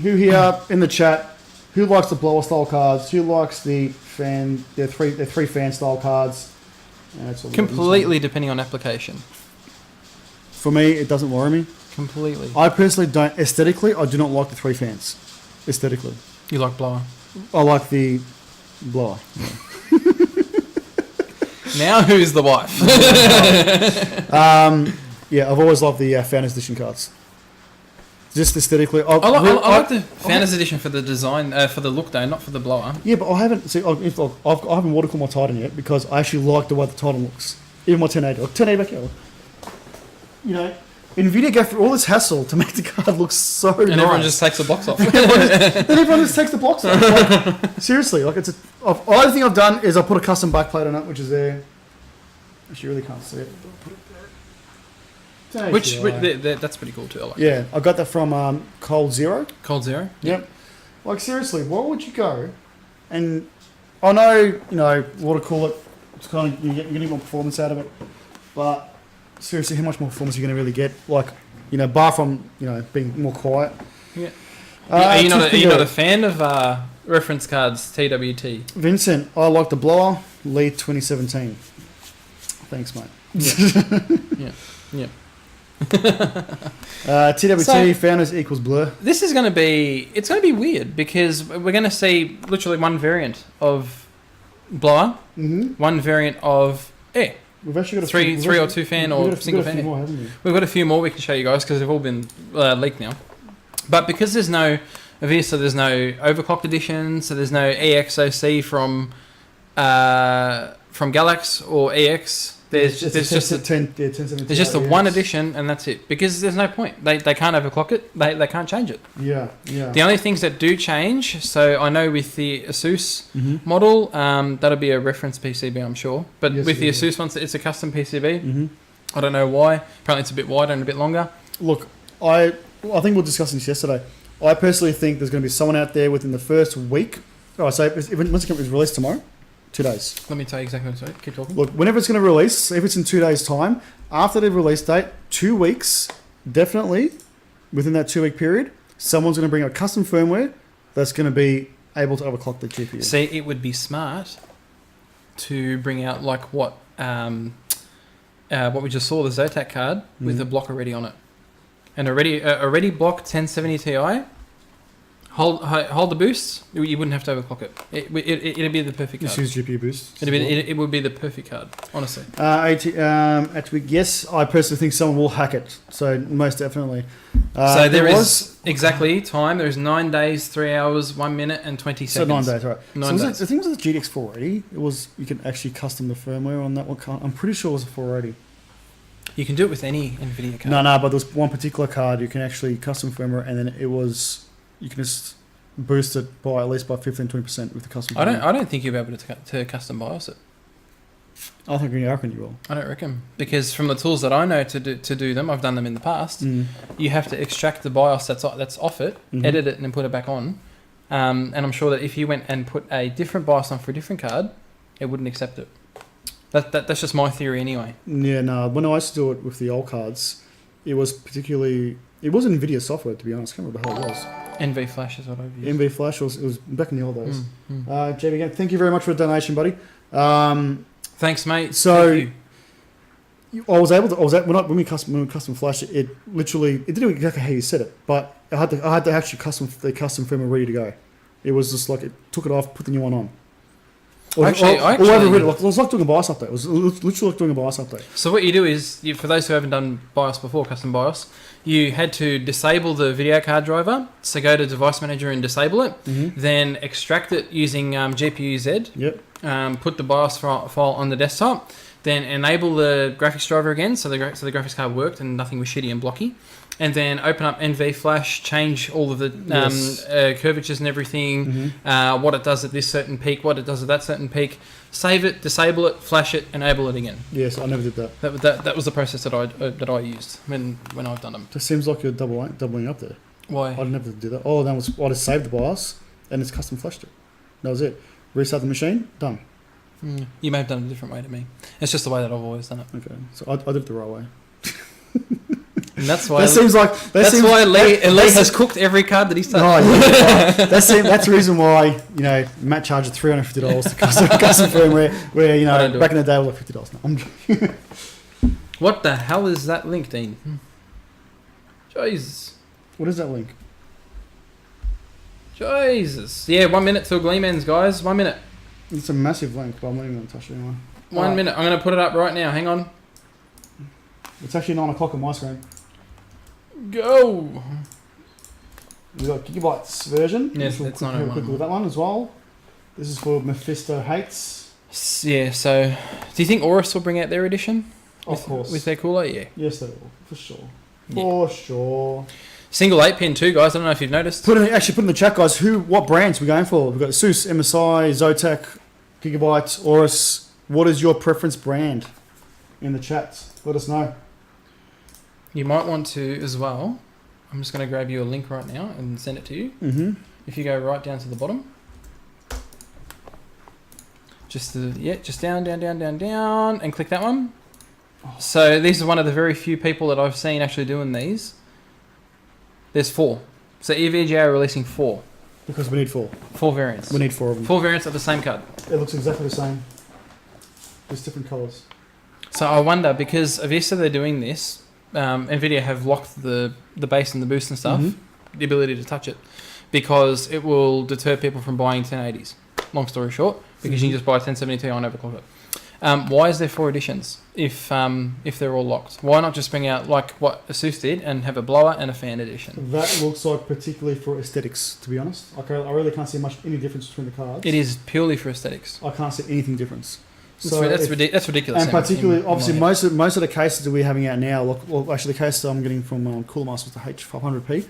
Who here in the chat, who likes the blower style cards? Who likes the fan, they're three fan style cards? Completely depending on application. For me, it doesn't worry me. Completely. I personally don't, aesthetically, I do not like the three fans. Aesthetically. You like blower? I like the blower. Yeah. Now who's the wife? I've always loved the Founders Edition cards. Just aesthetically. I like the Founders Edition for the design, for the look though, not for the blower. Yeah, but I haven't haven't water cooled my Titan yet because I actually like the way the Titan looks. Even my 1080. 1080 back here. NVIDIA go through all this hassle to make the card look so nice. And everyone just takes the box off. Everyone just takes the box off. Like, seriously, the only thing I've done is I put a custom backplate on it, which is there. Actually, you really can't see it. That's pretty cool too. I like it. I got that from Cold Zero. Cold Zero? Yep. Like, seriously, why would you go? And I know, water cool it, it's kind of, you're getting more performance out of it, but seriously, how much more performance are you going to really get? Like, bar from, being more quiet. Yeah. Are you not a fan of reference cards, TWT? Vincent, I like the blower, Lee 2017. Thanks, mate. Yeah. TWT Founders equals blur. This is going to be... It's going to be weird because we're going to see literally one variant of blower, one variant of Yeah. We've actually got three or two fan or single fan. More, haven't we? We've got a few more we can show you guys because they've all been leaked now. But because there's no overclocked edition, so there's no EXOC from Galax or EX. There's just the one edition, and that's it. Because there's no point. They can't overclock it. They can't change it. Yeah. The only things that do change, so I know with the Asus model, that'll be a reference PCB, I'm sure. But with the Asus ones, it's a custom PCB. I don't know why. Apparently, it's a bit wider and a bit longer. Look, I think we were discussing this yesterday. I personally think there's going to be someone out there within the first week. Oh, so once it's released tomorrow. 2 days. Let me tell you exactly what it's like. Keep talking. Look, whenever it's going to release, if it's in 2 days' time, after the release date, 2 weeks, definitely, within that 2 week period, someone's going to bring out custom firmware that's going to be able to overclock the GPU. See, it would be smart to bring out like what we just saw, the Zotac card with a block already on it. And already block 1070 Ti. Hold the boosts. You wouldn't have to overclock it. It'd be the perfect card. Just use GPU boosts. It would be the perfect card, honestly. Yes, I personally think someone will hack it. So most definitely. So there is exactly time. There's 9 days, 3 hours, 1 minute, and 20 seconds. So 9 days, right? 9 days. The thing was with the GTX 480. It was you can actually custom the firmware on that one card. I'm pretty sure it was a 480. You can do it with any NVIDIA card. No, but there's one particular card you can actually custom firmware, and then it was. You can just boost it by at least by 15-20% with the custom. I don't think you'll be able to custom BIOS it. I reckon you will. I don't reckon, because from the tools that I know to do them, I've done them in the past. You have to extract the BIOS that's off it, edit it, and then put it back on. And I'm sure that if you went and put a different BIOS on for a different card, it wouldn't accept it. That's just my theory anyway. Yeah, no. When I used to do it with the old cards, it was NVIDIA software, to be honest. I can't remember what the hell it was. NV Flash is what I've used. NV Flash was back in the old days. JB, again, thank you very much for the donation, buddy. Thanks, mate. So thank you. When we custom flash it didn't exactly how you said it, but I had to actually custom firmware ready to go. It was just like it took it off, put the new one on. It was like doing a BIOS update. It was literally like doing a BIOS update. So what you do is, for those who haven't done BIOS before, custom BIOS, you had to disable the video card driver. So go to Device Manager and disable it. Then extract it using GPU-Z. Yep. Put the BIOS file on the desktop. Then enable the graphics driver again, so the graphics card worked and nothing was shitty and blocky. And then open up NV Flash, change all of the curvatures and everything, what it does at this certain peak, what it does at that certain peak. Save it, disable it, flash it, enable it again. Yes, I never did that. That was the process that I used when I've done them. It seems like you're doubling up there. Why? I never do that. All I done was I just saved the BIOS and it's custom flashed it. That was it. Restart the machine, done. You may have done it a different way to me. It's just the way that I've always done it. Okay, so I did it the right way. And that's why Lee has cooked every card that he's done. Oh, yeah. That's the reason why Matt charged $350 to custom firmware. Where back in the day it was like $50. No, what the hell is that link, Dean? Jesus. What is that link? Jesus. Yeah, 1 minute till Gleam ends, guys. 1 minute. It's a massive link, but I'm not even going to touch it anymore. 1 minute. I'm going to put it up right now. Hang on. It's actually 9 o'clock on my screen. Go. We've got Gigabyte's version. Yes, it's not quickly with that one as well. This is for Mephisto Hates. Yeah, so do you think Aorus will bring out their edition? Of course. With their cooler? Yeah. Yes, they will. For sure. For sure. Single 8-pin too, guys. I don't know if you've noticed. Put in the chat, guys. What brands we're going for? We've got ASUS, MSI, Zotac, Gigabyte, Aorus. What is your preference brand? In the chat, let us know. You might want to as well. I'm just going to grab you a link right now and send it to you. If you go right down to the bottom, just down, and click that one. So these are one of the very few people that I've seen actually doing these. There's 4. So EVGA are releasing 4. Because we need 4. 4 variants. We need 4 of them. 4 variants of the same card. It looks exactly the same. Just different colours. So I wonder, because obviously they're doing this, NVIDIA have locked the base and the boost and stuff, the ability to touch it, because it will deter people from buying 1080s. Long story short, because you can just buy a 1070 Ti and overclock it. Why is there 4 editions if they're all locked? Why not just bring out like what Asus did and have a blower and a fan edition? That looks like particularly for aesthetics, to be honest. I really can't see any difference between the cards. It is purely for aesthetics. I can't see anything difference. That's ridiculous. And particularly, obviously, most of the cases that we're having out now, actually the case I'm getting from Cooler Master was the H500P.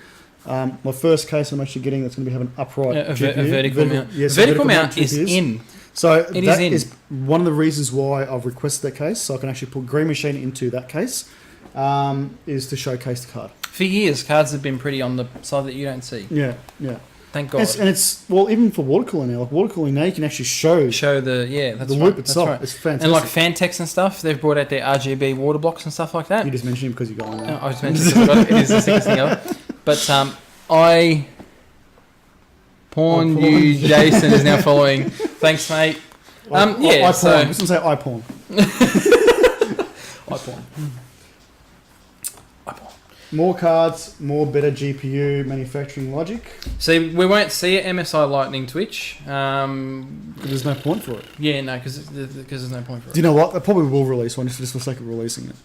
My first case I'm actually getting that's going to be having an upright GPU. A vertical mount. Yes, vertical mount is in. So that is one of the reasons why I've requested that case, so I can actually put Green Machine into that case, is to showcase the card. For years, cards have been pretty on the side that you don't see. Yeah. Thank God. It's even for water cooling now. Like water cooling now, you can actually show the loop itself. Right. It's fantastic. And like Fantex and stuff, they've brought out their RGB water blocks and stuff like that. You just mentioned it because you got on there. I just mentioned it because I got it. It is the sickest thing ever. But I porn you. Jason is now following. Thanks, mate. I was going to say I porn. I porn. More cards, more better GPU manufacturing logic. See, we won't see it MSI Lightning Twitch. There's no point for it. Yeah, no, because there's no point for it. Do you know what? They probably will release one just for the sake of releasing it.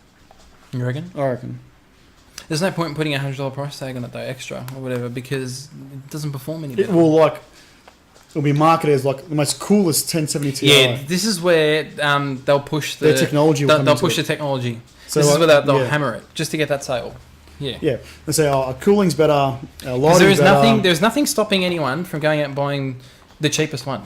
You reckon? I reckon. There's no point in putting a $100 price tag on it though, extra or whatever, because it doesn't perform any better. It'll be marketed as like the most coolest 1070 Ti. Yeah, this is where they'll push the technology. They'll push the technology. So this is where they'll hammer it just to get that sale. Yeah. They say, our cooling's better, our There's lighting's better. There's nothing stopping anyone from going out and buying the cheapest one.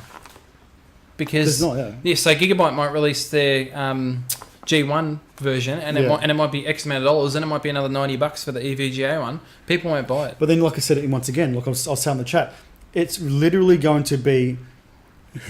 Because there's not, so Gigabyte might release their G1 version, and it might be X amount of dollars, and it might be another $90 for the EVGA one. People won't buy it. But then, like I said, once again, like I was saying in the chat, it's literally going to be it's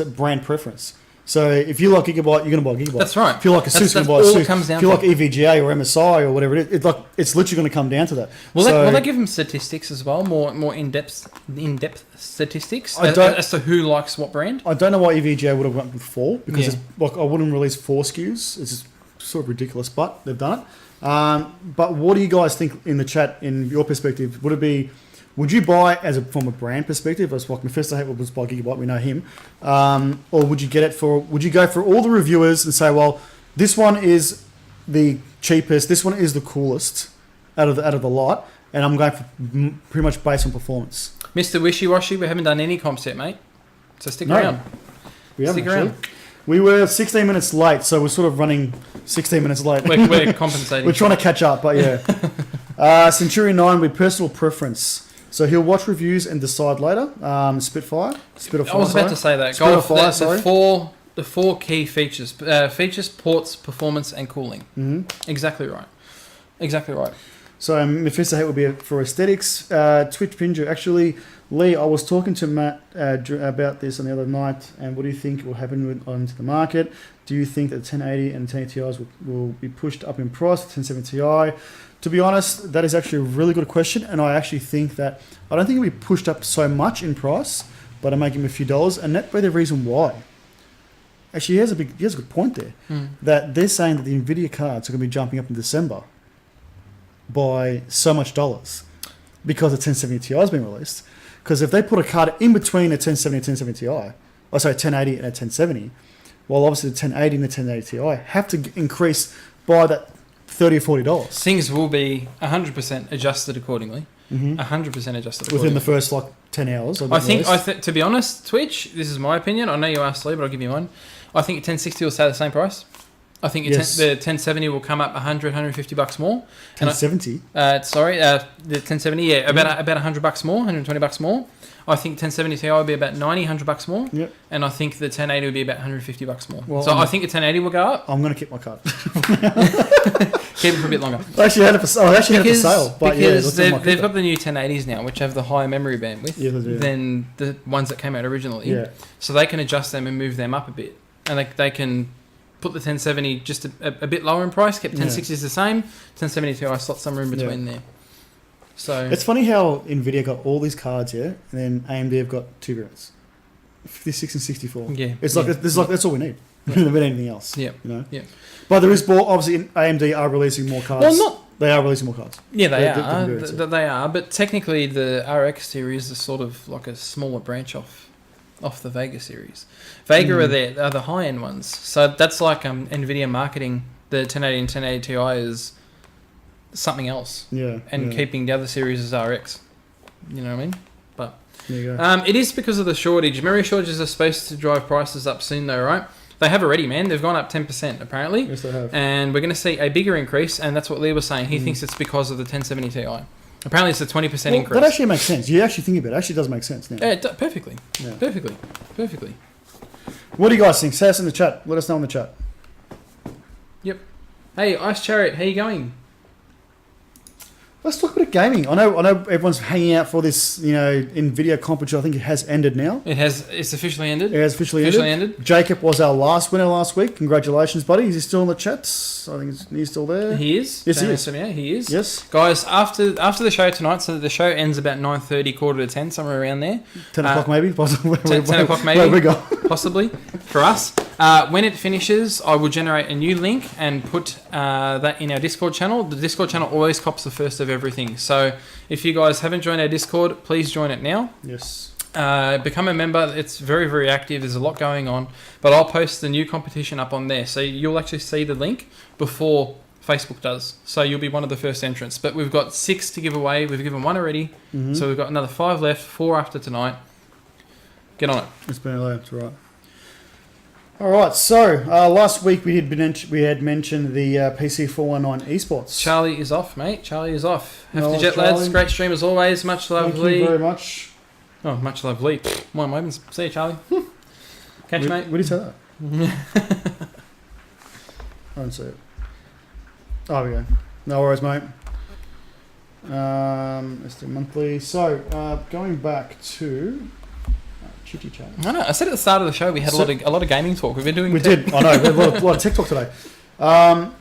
a brand preference. So if you like Gigabyte, you're going to buy Gigabyte. That's right. If you like Asus, you're going to buy Asus. If you like to. EVGA or MSI or whatever it is, it's literally going to come down to that. Will they give them statistics as well, more in-depth statistics as to who likes what brand? I don't know why EVGA would have went with 4, because I wouldn't release 4 SKUs. It's just sort of ridiculous, but they've done it. But what do you guys think in the chat, in your perspective? Would you buy from a brand perspective, as like Mephisto Hate was by Gigabyte, we know him, or would you go for all the reviewers and say, well, this one is the cheapest, this one is the coolest out of the lot, and I'm going for pretty much based on performance? Mr. Wishy Washy, we haven't done any comps yet, mate. So stick around. We haven't around. We were 16 minutes late, so we're sort of running 16 minutes late. We're compensating. We're trying to catch up, but yeah. Centurion 9 with personal preference. So he'll watch reviews and decide later. Spitfire. I was about to say that. The 4 key features. Features, ports, performance, and cooling. Mm-hmm. Exactly right. So Mephisto Hate will be for aesthetics. Twitch Pinju. Actually, Lee, I was talking to Matt about this on the other night, and what do you think will happen onto the market? Do you think that the 1080 and 1080 Ti's will be pushed up in price, the 1070 Ti? To be honest, that is actually a really good question, and I actually think that I don't think it'll be pushed up so much in price, but I'm making a few dollars, and that'd be the reason why. Actually, he has a good point there, that they're saying that the NVIDIA cards are going to be jumping up in December by so much dollars because the 1070 Ti has been released. Because if they put a card in between a 1070 and 1070 Ti, 1080 and a 1070, well, obviously the 1080 and the 1080 Ti have to increase by that $30 or $40. Things will be 100% adjusted accordingly. 100% adjusted within the first 10 hours. I think, to be honest, Twitch, this is my opinion. I know you asked Lee, but I'll give you mine. I think 1060 will stay the same price. I think the 1070 will come up $100-$150 more. 1070? The 1070, about $100 more, $120 more. I think 1070 Ti will be about $90-$100 more. Yep. And I think the 1080 will be about $150 more. Well, so I think the 1080 will go up. I'm going to keep my card. Keep it for a bit longer. I actually had it for sale. But because they've got the new 1080s now, which have the higher memory bandwidth than the ones that came out originally. Yeah. So they can adjust them and move them up a bit. And they can put the 1070 just a bit lower in price, kept 1060s the same, 1070 Ti slot somewhere in between there. So it's funny how NVIDIA got all these cards here, and then AMD have got 2 variants, 56 and 64. Yeah, it's like that's all we need. We don't need anything else. Yeah, But there is more. Obviously, AMD are releasing more cards. They are releasing more cards. Yeah, they are. But technically, the RX series is sort of like a smaller branch off off the Vega series. Vega are the high end ones. So that's like Nvidia marketing the 1080 and 1080 Ti is something else. Yeah. And keeping the other series as RX. You know what I mean? But there you go. it is because of the shortage. Memory shortages are supposed to drive prices up soon though, right? They have already, man. They've gone up 10% apparently. Yes, they have. And we're going to see a bigger increase, and that's what Lee was saying. He thinks it's because of the 1070 Ti. Apparently it's a 20% increase. That actually makes sense. You actually think about it. It actually does make sense now. Yeah, perfectly. Yeah. Perfectly. What do you guys think? Say us in the chat. Let us know in the chat. Yep. Hey, Ice Chariot, how you going? Let's talk about gaming. I know everyone's hanging out for this, NVIDIA comp, which I think it has ended now. It's officially ended. It has officially ended. Jacob was our last winner last week. Congratulations, buddy. Is he still in the chats? I think he's still there. He is. Yes, he is. Yeah, he is. Yes. Guys, after the show tonight, so the show ends about 9:30, quarter to 10, somewhere around there. 10 o'clock maybe? Possibly. 10 o'clock maybe. Where we go. Possibly. For us. When it finishes, I will generate a new link and put that in our Discord channel. The Discord channel always cops the first of everything. So if you guys haven't joined our Discord, please join it now. Yes. Become a member. It's very, very active. There's a lot going on. But I'll post the new competition up on there. So you'll actually see the link before Facebook does. So you'll be one of the first entrants. But we've got 6 to give away. We've given 1 already. Mm-hmm. So we've got another 5 left, 4 after tonight. Get on it. It's been a that's right. All right, so last week we had mentioned the PC419 esports. Charlie is off, mate. Charlie is off. Hefty Jet Lads, great stream as always. Much love, Thank Lee. you very much. Oh, much love, Lee. My moments. See you, Charlie. Catch you, mate. Where did you say that? I don't see it. Oh, there we go. No worries, mate. It's the monthly. So, going back to... Chitty chat. I know. I said at the start of the show we had a lot of gaming talk. We've been doing. We did. I know. We had a lot of tech talk today.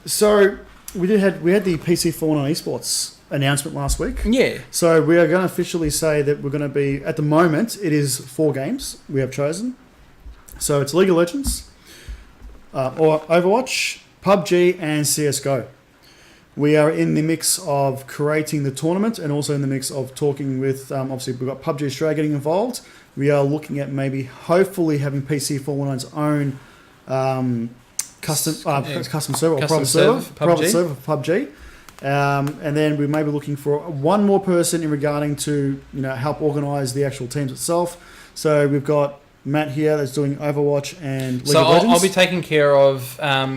So we had the PC419 esports announcement last week. Yeah. So we are going to officially say that we're going to be at the moment. It is 4 games we have chosen. So it's League of Legends, or Overwatch, PUBG, and CS:GO. We are in the mix of creating the tournament and also in the mix of talking with. Obviously, we've got PUBG Australia getting involved. We are looking at maybe, hopefully, having PC419's own custom server or private server for PUBG. And then we may be looking for one more person in regarding to help organise the actual teams itself. So we've got Matt here that's doing Overwatch and League of Legends. I'll be taking care of,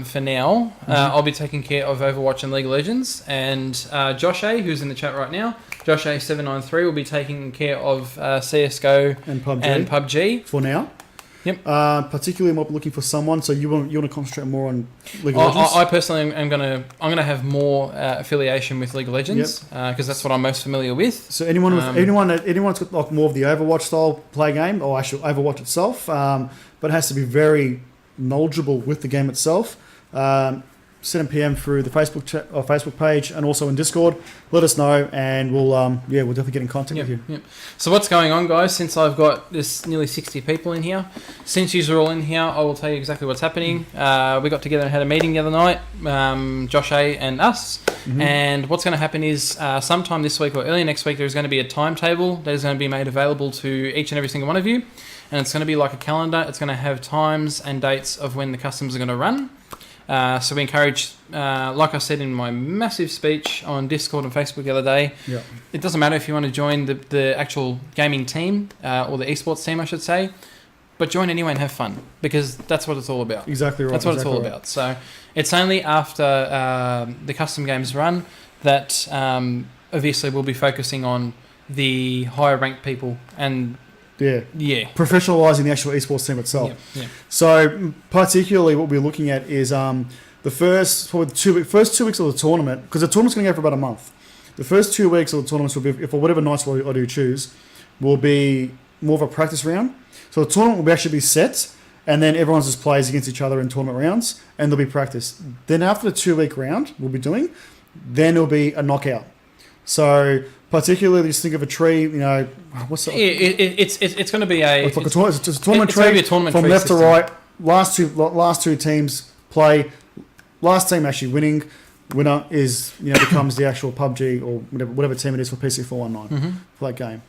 for now, I'll be taking care of Overwatch and League of Legends. And Josh A, who's in the chat right now, Josh A793 will be taking care of CS:GO and PUBG. For now. Yep. Particularly, I'm looking for someone. So you want to concentrate more on League of Legends. I personally am gonna have more affiliation with League of Legends because that's what I'm most familiar with. So anyone's got like more of the Overwatch style play game, or actually Overwatch itself, but it has to be very knowledgeable with the game itself. Send a PM through the Facebook page and also in Discord. Let us know, and we'll definitely get in contact with you. Yep. So what's going on, guys? Since I've got this nearly 60 people in here, since you're all in here, I will tell you exactly what's happening. We got together and had a meeting the other night, Josh A and us. Mm-hmm. And what's going to happen is sometime this week or early next week, there's going to be a timetable that is going to be made available to each and every single one of you, and it's going to be like a calendar. It's going to have times and dates of when the customs are going to run. So we encourage, like I said in my massive speech on Discord and Facebook the other day, it doesn't matter if you want to join the actual gaming team or the esports team, I should say, but join anyway and have fun, because that's what it's all about. Exactly right. That's what it's all about. So it's only after the custom games run that obviously we'll be focusing on the higher ranked people and professionalising the actual esports team itself. Yeah. So particularly what we're looking at is the first 2 weeks of the tournament, because the tournament's going to go for about a month. The first 2 weeks of the tournament will be, for whatever nights I do choose, will be more of a practice round. So the tournament will actually be set, and then everyone just plays against each other in tournament rounds, and there'll be practice. Then after the 2 week round we'll be doing, then there'll be a knockout. So particularly, just think of a tree. What's that? It's going to be a tournament tree from left to right. Last two teams play. Last team actually winner is becomes the actual PUBG or whatever team it is for PC419 for that game.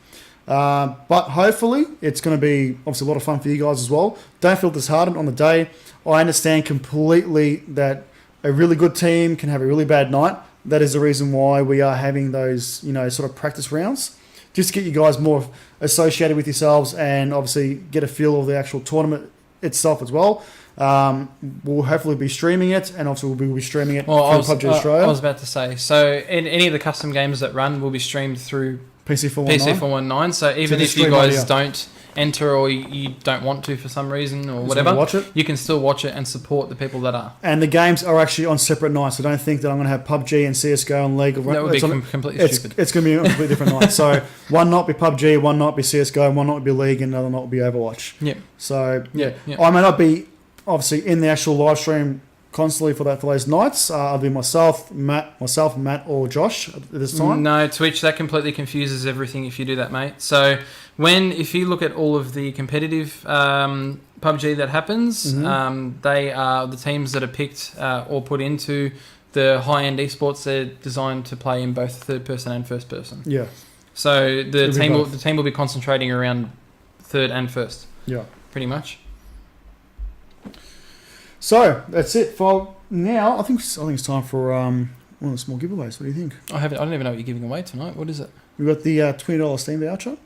But hopefully it's going to be obviously a lot of fun for you guys as well. Don't feel disheartened on the day. I understand completely that a really good team can have a really bad night. That is the reason why we are having those, you know, sort of practice rounds, just to get you guys more associated with yourselves and obviously get a feel of the actual tournament itself as well. We'll hopefully be streaming it, and obviously we'll be streaming it through PUBG Australia. I was about to say, so in any of the custom games that run will be streamed through PC419. So even if you guys don't enter or you don't want to for some reason or whatever, you can still watch it and support the people that are. And the games are actually on separate nights, so don't think that I'm going to have PUBG and CSGO and League. That would be completely stupid. It's going to be a completely different night. So one night will be PUBG, one night will be CSGO, one night will be League, and another night will be Overwatch. Yeah. So I may not be obviously in the actual live stream constantly for those nights. I'll be myself, Matt, or Josh at this time. No, Twitch, that completely confuses everything if you do that, mate. So if you look at all of the competitive PUBG that happens, they are the teams that are picked or put into the high-end esports. They're designed to play in both third person and first person. Yeah. So the team will be concentrating around third and first. Yeah. Pretty much. So that's it for now. I think it's time for one of the small giveaways. What do you think? I don't even know what you're giving away tonight. What is it? We've got the $20 Steam voucher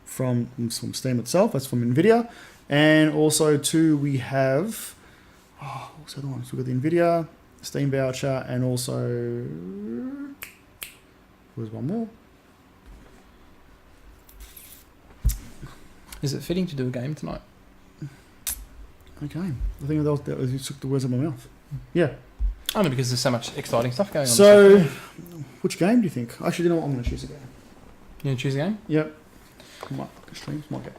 from Steam itself. That's from Nvidia, and also we have what's the other one? So we've got the Nvidia Steam voucher, and also there's one more. Is it fitting to do a game tonight? Okay, I think that you took the words out of my mouth. Yeah. Only because there's so much exciting stuff going on. So, which game do you think? Actually, you know what? I'm going to choose a game. You going to choose a game? Yep. Might go.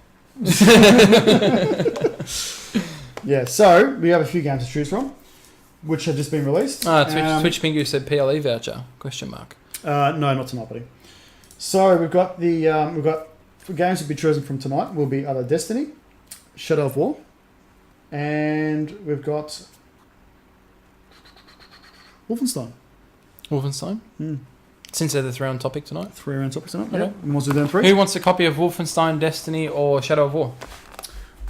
Yeah, so we have a few games to choose from, which have just been released. Twitch Pingu said PLE voucher, ? No, not tonight, buddy. So we've got the games to be chosen from tonight will be either Destiny, Shadow of War, and we've got Wolfenstein. Since they're the 3 on topic tonight. 3 on topic tonight, okay. Yeah. Wants to do 3? Who wants a copy of Wolfenstein, Destiny, or Shadow of War?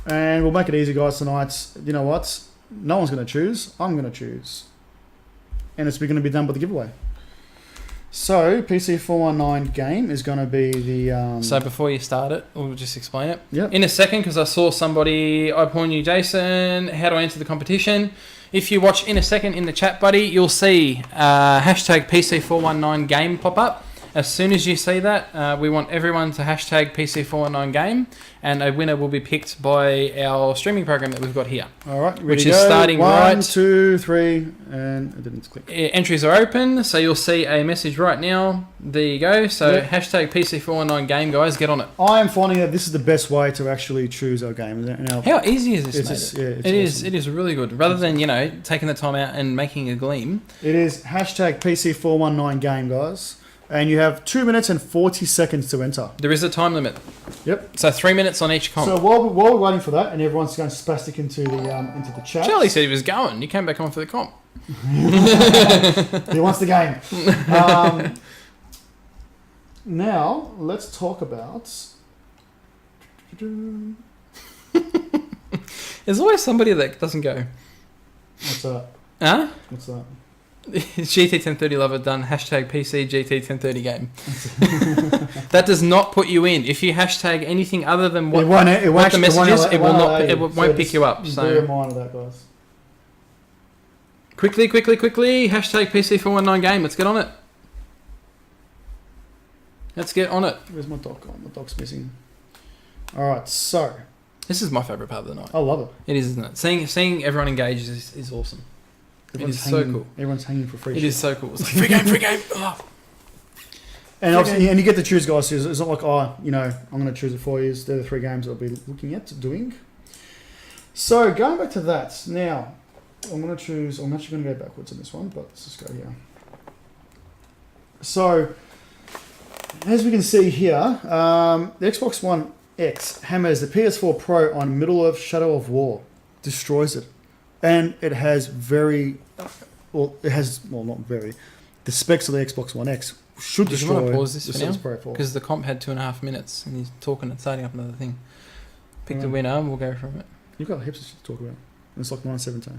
And we'll make it easy, guys, tonight. You know what? No one's going to choose. I'm going to choose. And it's going to be done by the giveaway. So, PC419 game is going to be the... So, before you start it, we'll just explain it. Yep. In a second, because I saw somebody, I pawn you, Jason, how do I enter the competition? If you watch in a second in the chat, buddy, you'll see hashtag PC419 game pop up. As soon as you see that, we want everyone to hashtag PC419 game, and a winner will be picked by our streaming program that we've got here. All right, which is starting right. 1, 2, 3, and it didn't click. Entries are open, so you'll see a message right now. There you go. So hashtag PC419 game, guys, get on it. I am finding that this is the best way to actually choose our game. How easy is this, mate? It awesome. It is really good. Rather than taking the time out and making a gleam. It is hashtag PC419 game, guys. And you have 2 minutes and 40 seconds to enter. There is a time limit. Yep. So 3 minutes on each comp. So while we're waiting for that, and everyone's going spastic into the chat. Charlie said he was going. You came back on for the comp. He wants the game. Now let's talk about. There's always somebody that doesn't go. What's that? Huh? What's that? GT1030 lover done hashtag PC GT1030 game. That does not put you in. If you hashtag anything other than what the message is, it won't pick you up. So bear in mind of that, guys. Quickly, hashtag PC419 game. Let's get on it. Where's my doc on? My doc's missing. Alright, so this is my favourite part of the night. I love it. It is, isn't it? Seeing everyone engaged is awesome. Everyone's so cool. Everyone's hanging for free. It is so cool. It's like, free game. Oh. And obviously, and you get to choose, guys. It's not like, I'm going to choose it for you. They're the 3 games I'll be looking at doing. So going back to that, now I'm actually going to go backwards in this one, but let's just go here. So as we can see here, the Xbox One X hammers the PS4 Pro on Middle-earth Shadow of War, destroys it. And it has the specs of the Xbox One X should Do you destroy want to pause this the for Surface now? Pro 4. Because the comp had 2.5 minutes and he's talking and starting up another thing. Pick the winner and we'll go from it. You've got heaps to talk about. It's like 9:17.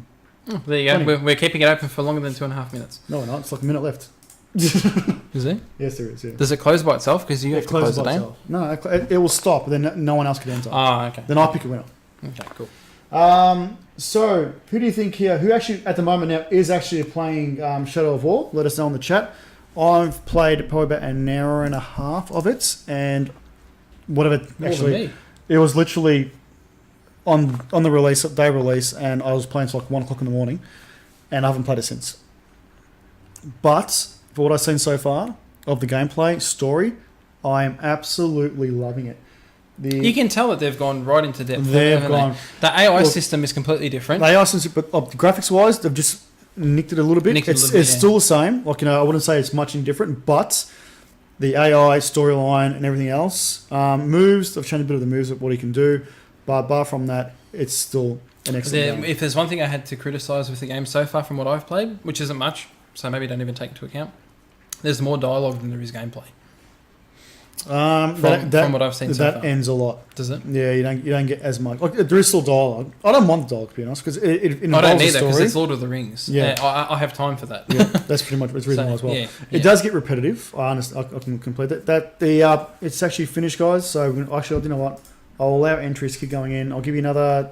Oh, there you go. We're keeping it open for longer than 2.5 minutes. No, we're not. It's like a minute left. Is it? Yes, there is. Yeah. Does it close by itself? Because you have to close it down. No, it will stop. Then no one else can enter. Oh, okay. Then I pick a winner. Okay, cool. So who do you think here? Who actually at the moment now is actually playing Shadow of War? Let us know in the chat. I've played probably about an hour and a half of it, and whatever. Actually, it was literally on the day release, and I was playing till like 1 o'clock in the morning, and I haven't played it since. But for what I've seen so far of the gameplay story, I am absolutely loving it. You can tell that they've gone right into depth. They've gone. The AI system is completely different. The AI system, but graphics wise, they've just nicked it a little bit. It's still the same. Like, I wouldn't say it's much indifferent, but the AI storyline and everything else moves. They've changed a bit of the moves of what he can do, but bar from that, it's still an excellent game. If there's one thing I had to criticise with the game so far from what I've played, which isn't much, so maybe don't even take into account, there's more dialogue than there is gameplay. From what I've seen so far. That ends a lot. Does it? Yeah, you don't get as much. Like, there is still dialogue. I don't want the dialogue, to be honest, because it involves I don't need that story. because it's Lord of the Rings. Yeah, I have time for that. Yeah, that's pretty much what's reasonable as well. Yeah, it does get repetitive. I understand. I can complete that. It's actually finished, guys. So actually, you know what? I'll allow entries to keep going in. I'll give you another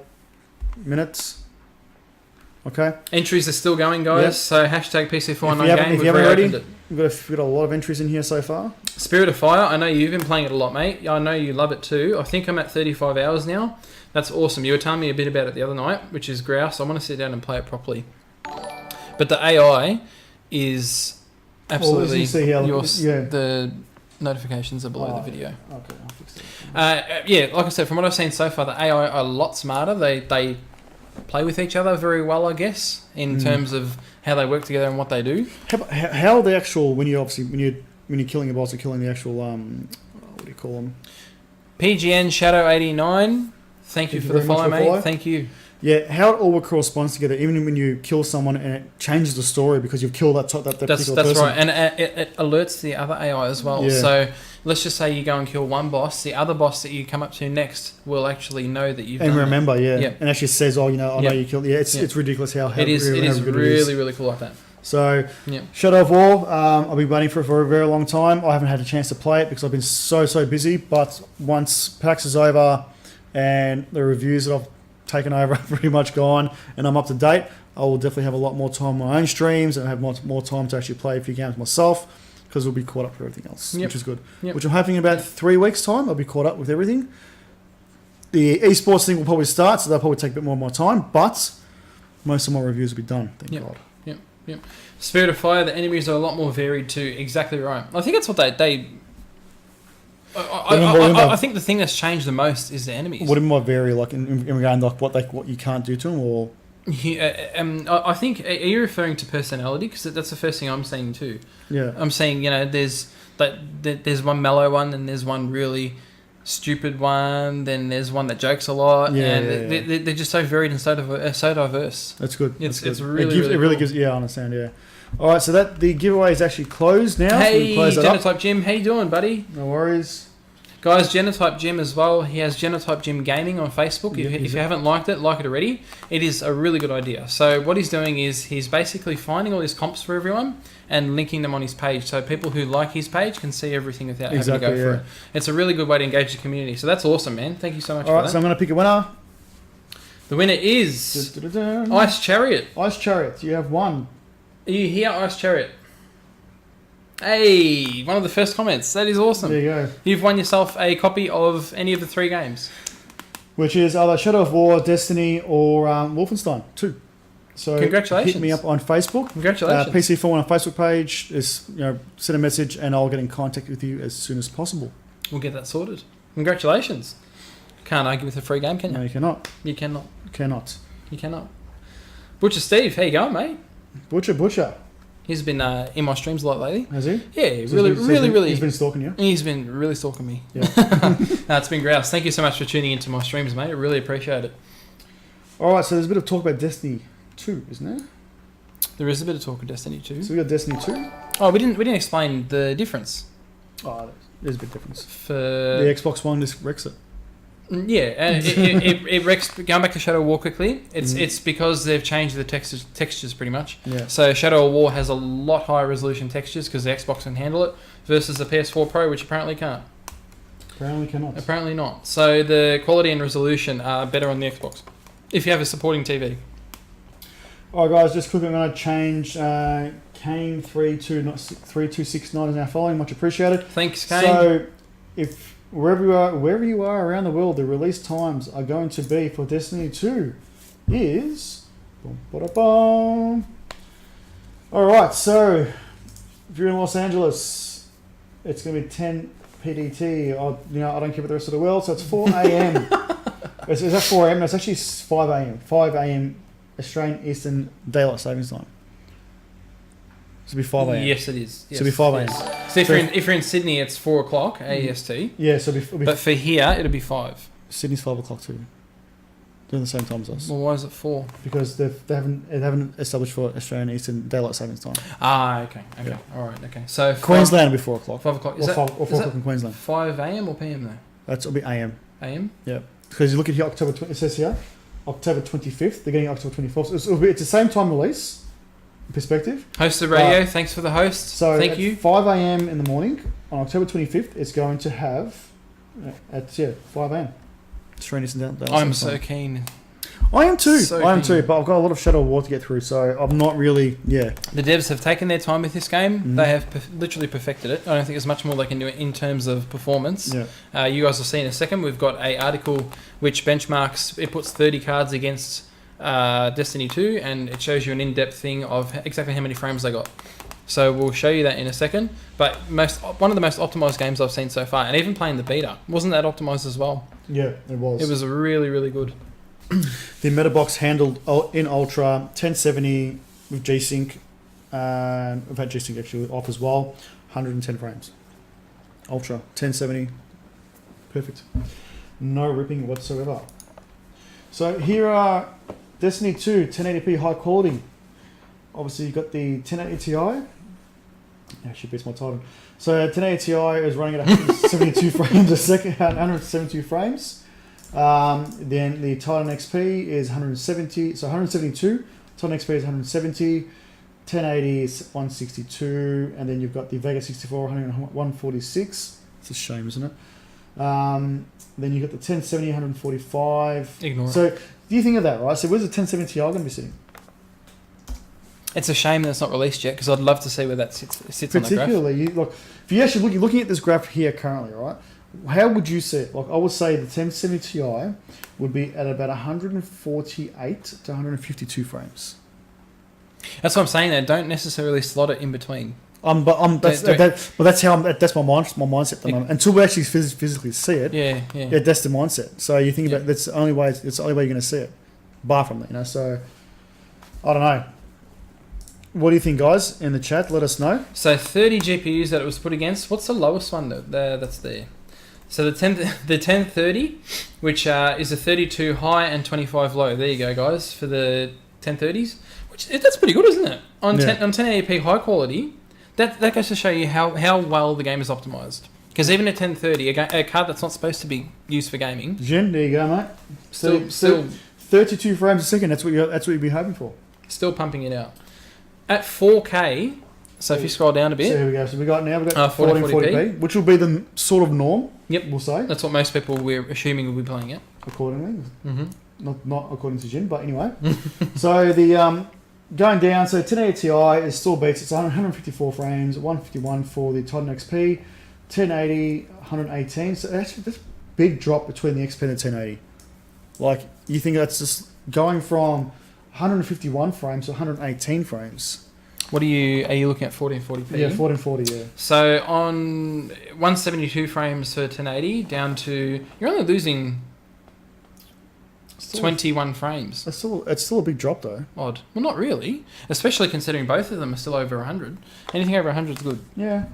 minutes. Okay. Entries are still going, guys. Yep. So hashtag PC419 if you haven't already, we've got a lot of entries in here so far. Spirit of Fire. I know you've been playing it a lot, mate. I know you love it too. I think I'm at 35 hours now. That's awesome. You were telling me a bit about it the other night, which is grouse. I want to sit down and play it properly. But the AI is absolutely... The notifications are below the video. Okay, I'll fix that. Yeah, like I said, from what I've seen so far, the AI are a lot smarter. They play with each other very well, I guess, in terms of how they work together and what they do. How the actual when you're killing a boss or killing the actual what do you call them? PGN Shadow 89. Thank you for the follow, mate. Thank you. Yeah, how it all corresponds together, even when you kill someone and it changes the story because you've killed that particular person. That's right, and it alerts the other AI as well. Yeah. So let's just say you go and kill one boss, the other boss that you come up to next will actually know that you've done remember, that. And actually says, I know you killed. Yeah, it's ridiculous how it is. It is really cool like that. So, Shadow of War, I'll be waiting for it for a very long time. I haven't had a chance to play it because I've been so busy. But once PAX is over and the reviews that I've taken over are pretty much gone and I'm up to date, I will definitely have a lot more time on my own streams and have more time to actually play a few games myself because we'll be caught up for everything else, which is good. Which I'm hoping in about 3 weeks' time I'll be caught up with everything. The esports thing will probably start, so that'll probably take a bit more of my time, but most of my reviews will be done, thank God. Yep. Spirit of Fire, the enemies are a lot more varied too. Exactly right. I think that's what they I think the thing that's changed the most is the enemies. What am I vary like in regard like what you can't do to them, or? I think are you referring to personality? Because that's the first thing I'm saying too. Yeah. I'm saying there's one mellow one, and there's one really stupid one. Then there's one that jokes a lot, they're just so varied and so diverse. That's good. It's really cool. gives. Yeah, I understand. Yeah. All right, so the giveaway is actually closed now. Hey, so Genotype Jim, how you doing, buddy? No worries. Guys, Genotype Jim as well. He has Genotype Jim Gaming on Facebook. If you haven't liked it, like it already. It is a really good idea. So what he's doing is he's basically finding all his comps for everyone and linking them on his page, so people who like his page can see everything without having to go through it. It's a really good way to engage the community. So that's awesome, man. Thank you so much for that. All right, so I'm going to pick a winner. The winner is Ice Chariot. Ice Chariot. You have won. Are you here, Ice Chariot? Hey, one of the first comments. That is awesome. There you go. You've won yourself a copy of any of the 3 games. Which is either Shadow of War, Destiny, or Wolfenstein 2. So congratulations. Hit me up on Facebook. Congratulations. PC419 on Facebook page. Send a message and I'll get in contact with you as soon as possible. We'll get that sorted. Congratulations. Can't argue with a free game, can you? No, you cannot. You cannot. You cannot. Butcher Steve, how you going, mate? Butcher. He's been in my streams a lot lately. Has he? Yeah, really. He's been stalking you? He's been really stalking me. Yeah. It's been grouse. Thank you so much for tuning into my streams, mate. I really appreciate it. All right, so there's a bit of talk about Destiny 2, isn't there? There is a bit of talk of Destiny 2. So we got Destiny 2. Oh, we didn't explain the difference. Oh, there's a big difference. For The Xbox One just wrecks it. Yeah, and it wrecks. Going back to Shadow of War quickly, it's because they've changed the textures pretty much. Yeah. So Shadow of War has a lot higher resolution textures because the Xbox can handle it, versus the PS4 Pro, which apparently can't. Apparently cannot. Apparently not. So the quality and resolution are better on the Xbox if you have a supporting TV. All right, guys, just quickly, I'm going to change Kane 3269 is now following. Much appreciated. Thanks, Kane. So, if wherever you are around the world, the release times are going to be for Destiny 2 is. All right, so if you're in Los Angeles, it's going to be 10 PDT. I don't care about the rest of the world, so it's 4 a.m. Is that 4 a.m.? No, it's actually 5 a.m. 5 a.m. Australian Eastern Daylight Savings Time. So it'll be 5 a.m. Yes, it is. Yes, So it'll be 5 a.m. yes. So if you're in Sydney, it's 4 o'clock AEST. Yeah, so it'll be But for here, it'll be 5. Sydney's 5 o'clock too. Doing the same time as us. Well, why is it 4? Because they haven't established for Australian Eastern Daylight Savings Time. Okay. Yeah. All right, okay. So Queensland will be 4 o'clock. 5 o'clock. Or 4 o'clock in Queensland. 5 a.m. or p.m. though? It'll be AM. AM? Yeah. Because you look at here, October 20, it says here, October 25th. They're getting October 24th. So it's the same time release. Perspective. Host of radio. Thanks for the host. So thank at you. 5 a.m. in the morning on October 25th, it's going to have at 5 a.m. Australian Eastern Daylight I'm Savings so Time. keen. I am too. So I am keen. too. But I've got a lot of Shadow of War to get through, so I'm not really. Yeah. The devs have taken their time with this game. Mhm. They have literally perfected it. I don't think there's much more they can do in terms of performance. Yeah. You guys will see in a second. We've got a article which benchmarks. It puts 30 cards against Destiny 2, and it shows you an in-depth thing of exactly how many frames they got. So we'll show you that in a second. But one of the most optimized games I've seen so far, and even playing the beta, wasn't that optimized as well? Yeah, it was. It was really, really good. The Metabox handled in Ultra 1070 with G-Sync. We've had G-Sync actually off as well. 110 frames. Ultra 1070. Perfect. No ripping whatsoever. So here are Destiny 2 1080p high quality. Obviously you've got the 1080 Ti. Actually beats my title. So 1080 Ti is running at 172 frames a second. 172 frames. Then the Titan XP is 170. So 172. Titan XP is 170. 1080 is 162. And then you've got the Vega 64 146. It's a shame, isn't it? Then you've got the 1070 145. Ignore it. So do you think of that, right? So where's the 1070 Ti going to be sitting? It's a shame that it's not released yet, because I'd love to see where that sits on the graph. Particularly, if you actually looking at this graph here currently, right? How would you see it? Like I would say the 1070 Ti would be at about 148 to 152 frames. That's what I'm saying. They don't necessarily slot it in between. That's how that's my mindset at the moment. Until we actually physically see it. Yeah. That's the mindset. So you think about that's the only way. It's the only way you're going to see it. Bar from that, So I don't know. What do you think, guys? In the chat, let us know. So 30 GPUs that it was put against. What's the lowest one that's there? So the 1030, which is a 32 high and 25 low. There you go, guys, for the 1030s. That's pretty good, isn't it? On 1080p high quality, that goes to show you how well the game is optimized. Because even at 1030, a card that's not supposed to be used for gaming. Jen, there you go, mate. Still 32 frames a second. That's what you'd be hoping for. Still pumping it out. At 4K, so if you scroll down a bit. So here we go. So we've got 1440p, which will be the sort of norm. Yep, we'll say. That's what most people we're assuming will be playing it. Accordingly. Mm-hmm. Not according to Jin, but anyway. So the going down, so 1080 Ti is still beats. It's 154 frames, 151 for the Titan XP, 1080, 118. So that's a big drop between the XP and the 1080. Like, you think that's just going from 151 frames to 118 frames. Are you looking at 1440p? Yeah, 1440, yeah. So on 172 frames for 1080 down to, you're only losing 21 frames. It's still a big drop though. Odd. Well, not really, especially considering both of them are still over 100. Anything over 100 is good. Yeah.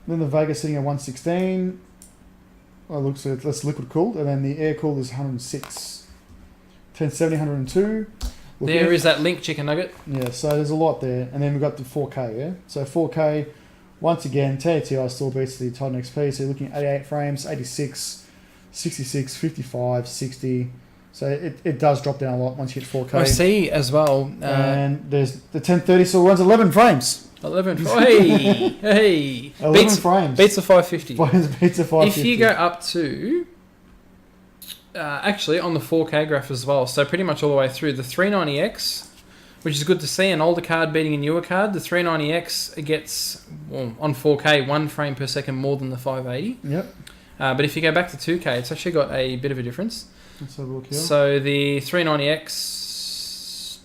Then the Vega sitting at 116. Oh, looks like that's liquid cooled, and then the air cooled is 106. 1070, 102. There is that Link chicken nugget. Yeah, so there's a lot there. And then we've got the 4K, yeah? So 4K, once again, 1080 still beats the Titan XP. So you're looking at 88 frames, 86, 66, 55, 60. So it does drop down a lot once you hit 4K. I see as well. And there's the 1030 still runs 11 frames. 11 hey. 11 frames. Beats the 550. Beats the 550. If you go up to... actually, on the 4K graph as well, so pretty much all the way through, the 390X, which is good to see, an older card beating a newer card, the 390X gets, well, on 4K, 1 frame per second more than the 580. Yep. But if you go back to 2K, it's actually got a bit of a difference. Let's have a look here. So the 390X...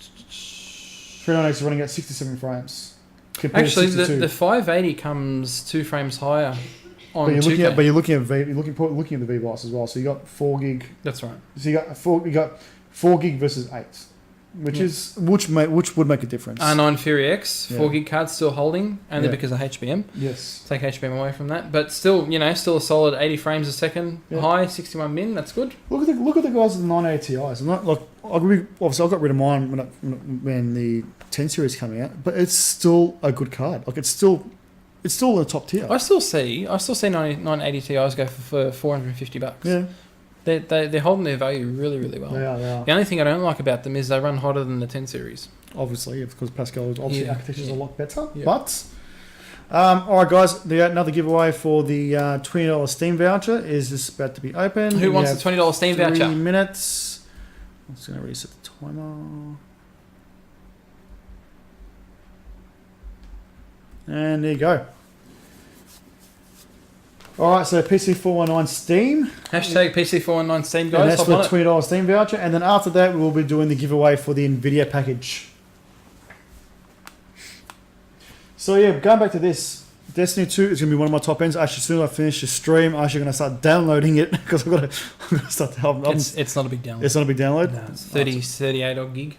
390X is running at 67 frames. Actually, the 580 comes 2 frames higher on but you're 2K. But you're looking at the VBOS as well. So you got 4 gig. That's right. So you got 4 gig versus 8, which would make a difference. R9 Fury X, 4 gig card still holding, only because of HBM. Yes. Take HBM away from that, but still, still a solid 80 frames a second, high 61 min. That's good. Look at the guys with the 980 Ti's. I'm not like obviously I got rid of mine when the 10 series came out, but it's still a good card. Like it's still a top tier. I still see 980 Ti's go for $450. Yeah. They're holding their value really, really well. They are. The only thing I don't like about them is they run hotter than the 10 series. Obviously, because Pascal architecture is a lot better. Yeah. But all right, guys, another giveaway for the $20 Steam voucher is just about to be open. Who wants the $20 Steam voucher? 3 minutes. I'm just going to reset the timer. And there you go. All right, so PC419 Steam. Hashtag PC419 Steam, guys. And that's for the $20 Steam voucher. And then after that, we'll be doing the giveaway for the NVIDIA package. So yeah, going back to this, Destiny 2 is going to be one of my top ends. Actually, as soon as I finish the stream, I'm actually going to start downloading it because I'm going to start to It's not a big download. It's not a big download? No, it's 38 odd gig.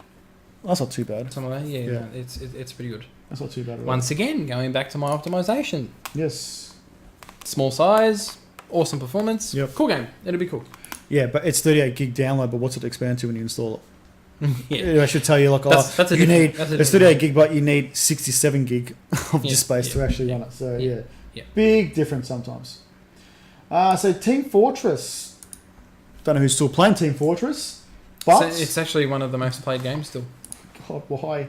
That's not too bad. Something like that. Yeah. No, it's pretty good. That's not too bad at all. Once again, going back to my optimization. Yes. Small size, awesome performance. Yep. Cool game. It'll be cool. Yeah, but it's 38 gig download, but what's it expand to when you install it? Yeah. I should tell you, like, it's 38 gig, but you need 67 gig of disk space to actually run it. So, yeah. Big difference sometimes. So, Team Fortress. Don't know who's still playing Team Fortress, but... It's actually one of the most played games still. God, why?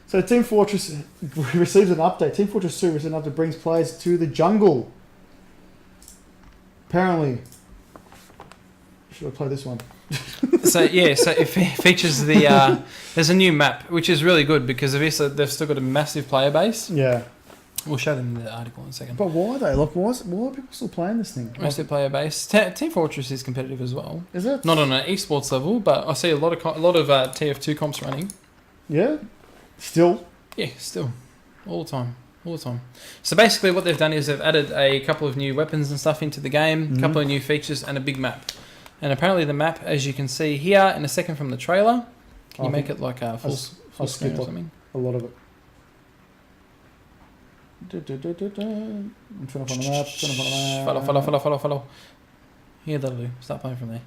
So, Team Fortress receives an update. Team Fortress 2 receives an update that brings players to the jungle. Apparently. Should I play this one? So it features the there's a new map, which is really good because obviously they've still got a massive player base. Yeah, we'll show them the article in a second. But why though? Like, why are people still playing this thing? Massive player base. Team Fortress is competitive as well. Is it? Not on an esports level, but I see a lot of TF2 comps running. Yeah, still. Yeah, still, all the time. So basically, what they've done is they've added a couple of new weapons and stuff into the game, a couple of new features, and a big map. And apparently the map, as you can see here in a second from the trailer, can you make it like a full screen or something? A lot of it. I'm trying to find the map. Follow. Yeah, that'll do. Start playing from there.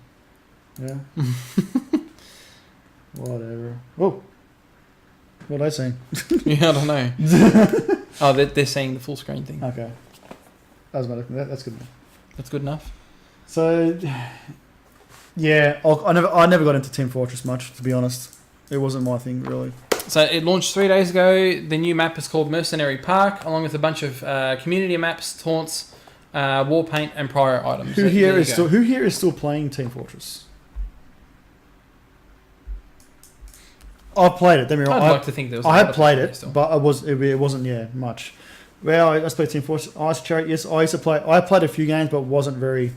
Yeah. Whatever. Whoa. What are they saying? Yeah, I don't know. Oh, they're saying the full screen thing. Okay. That's good enough. That's good enough. So... Yeah, I never got into Team Fortress much, to be honest. It wasn't my thing, really. So it launched 3 days ago. The new map is called Mercenary Park, along with a bunch of community maps, taunts, war paint, and prior items. Who here is still playing Team Fortress? I've played it. Don't get me wrong. I'd like to think there was. I had played it, but it wasn't much. Well, I played Team Fortress. Ice Chariot. Yes, I used to play. I played a few games, but wasn't very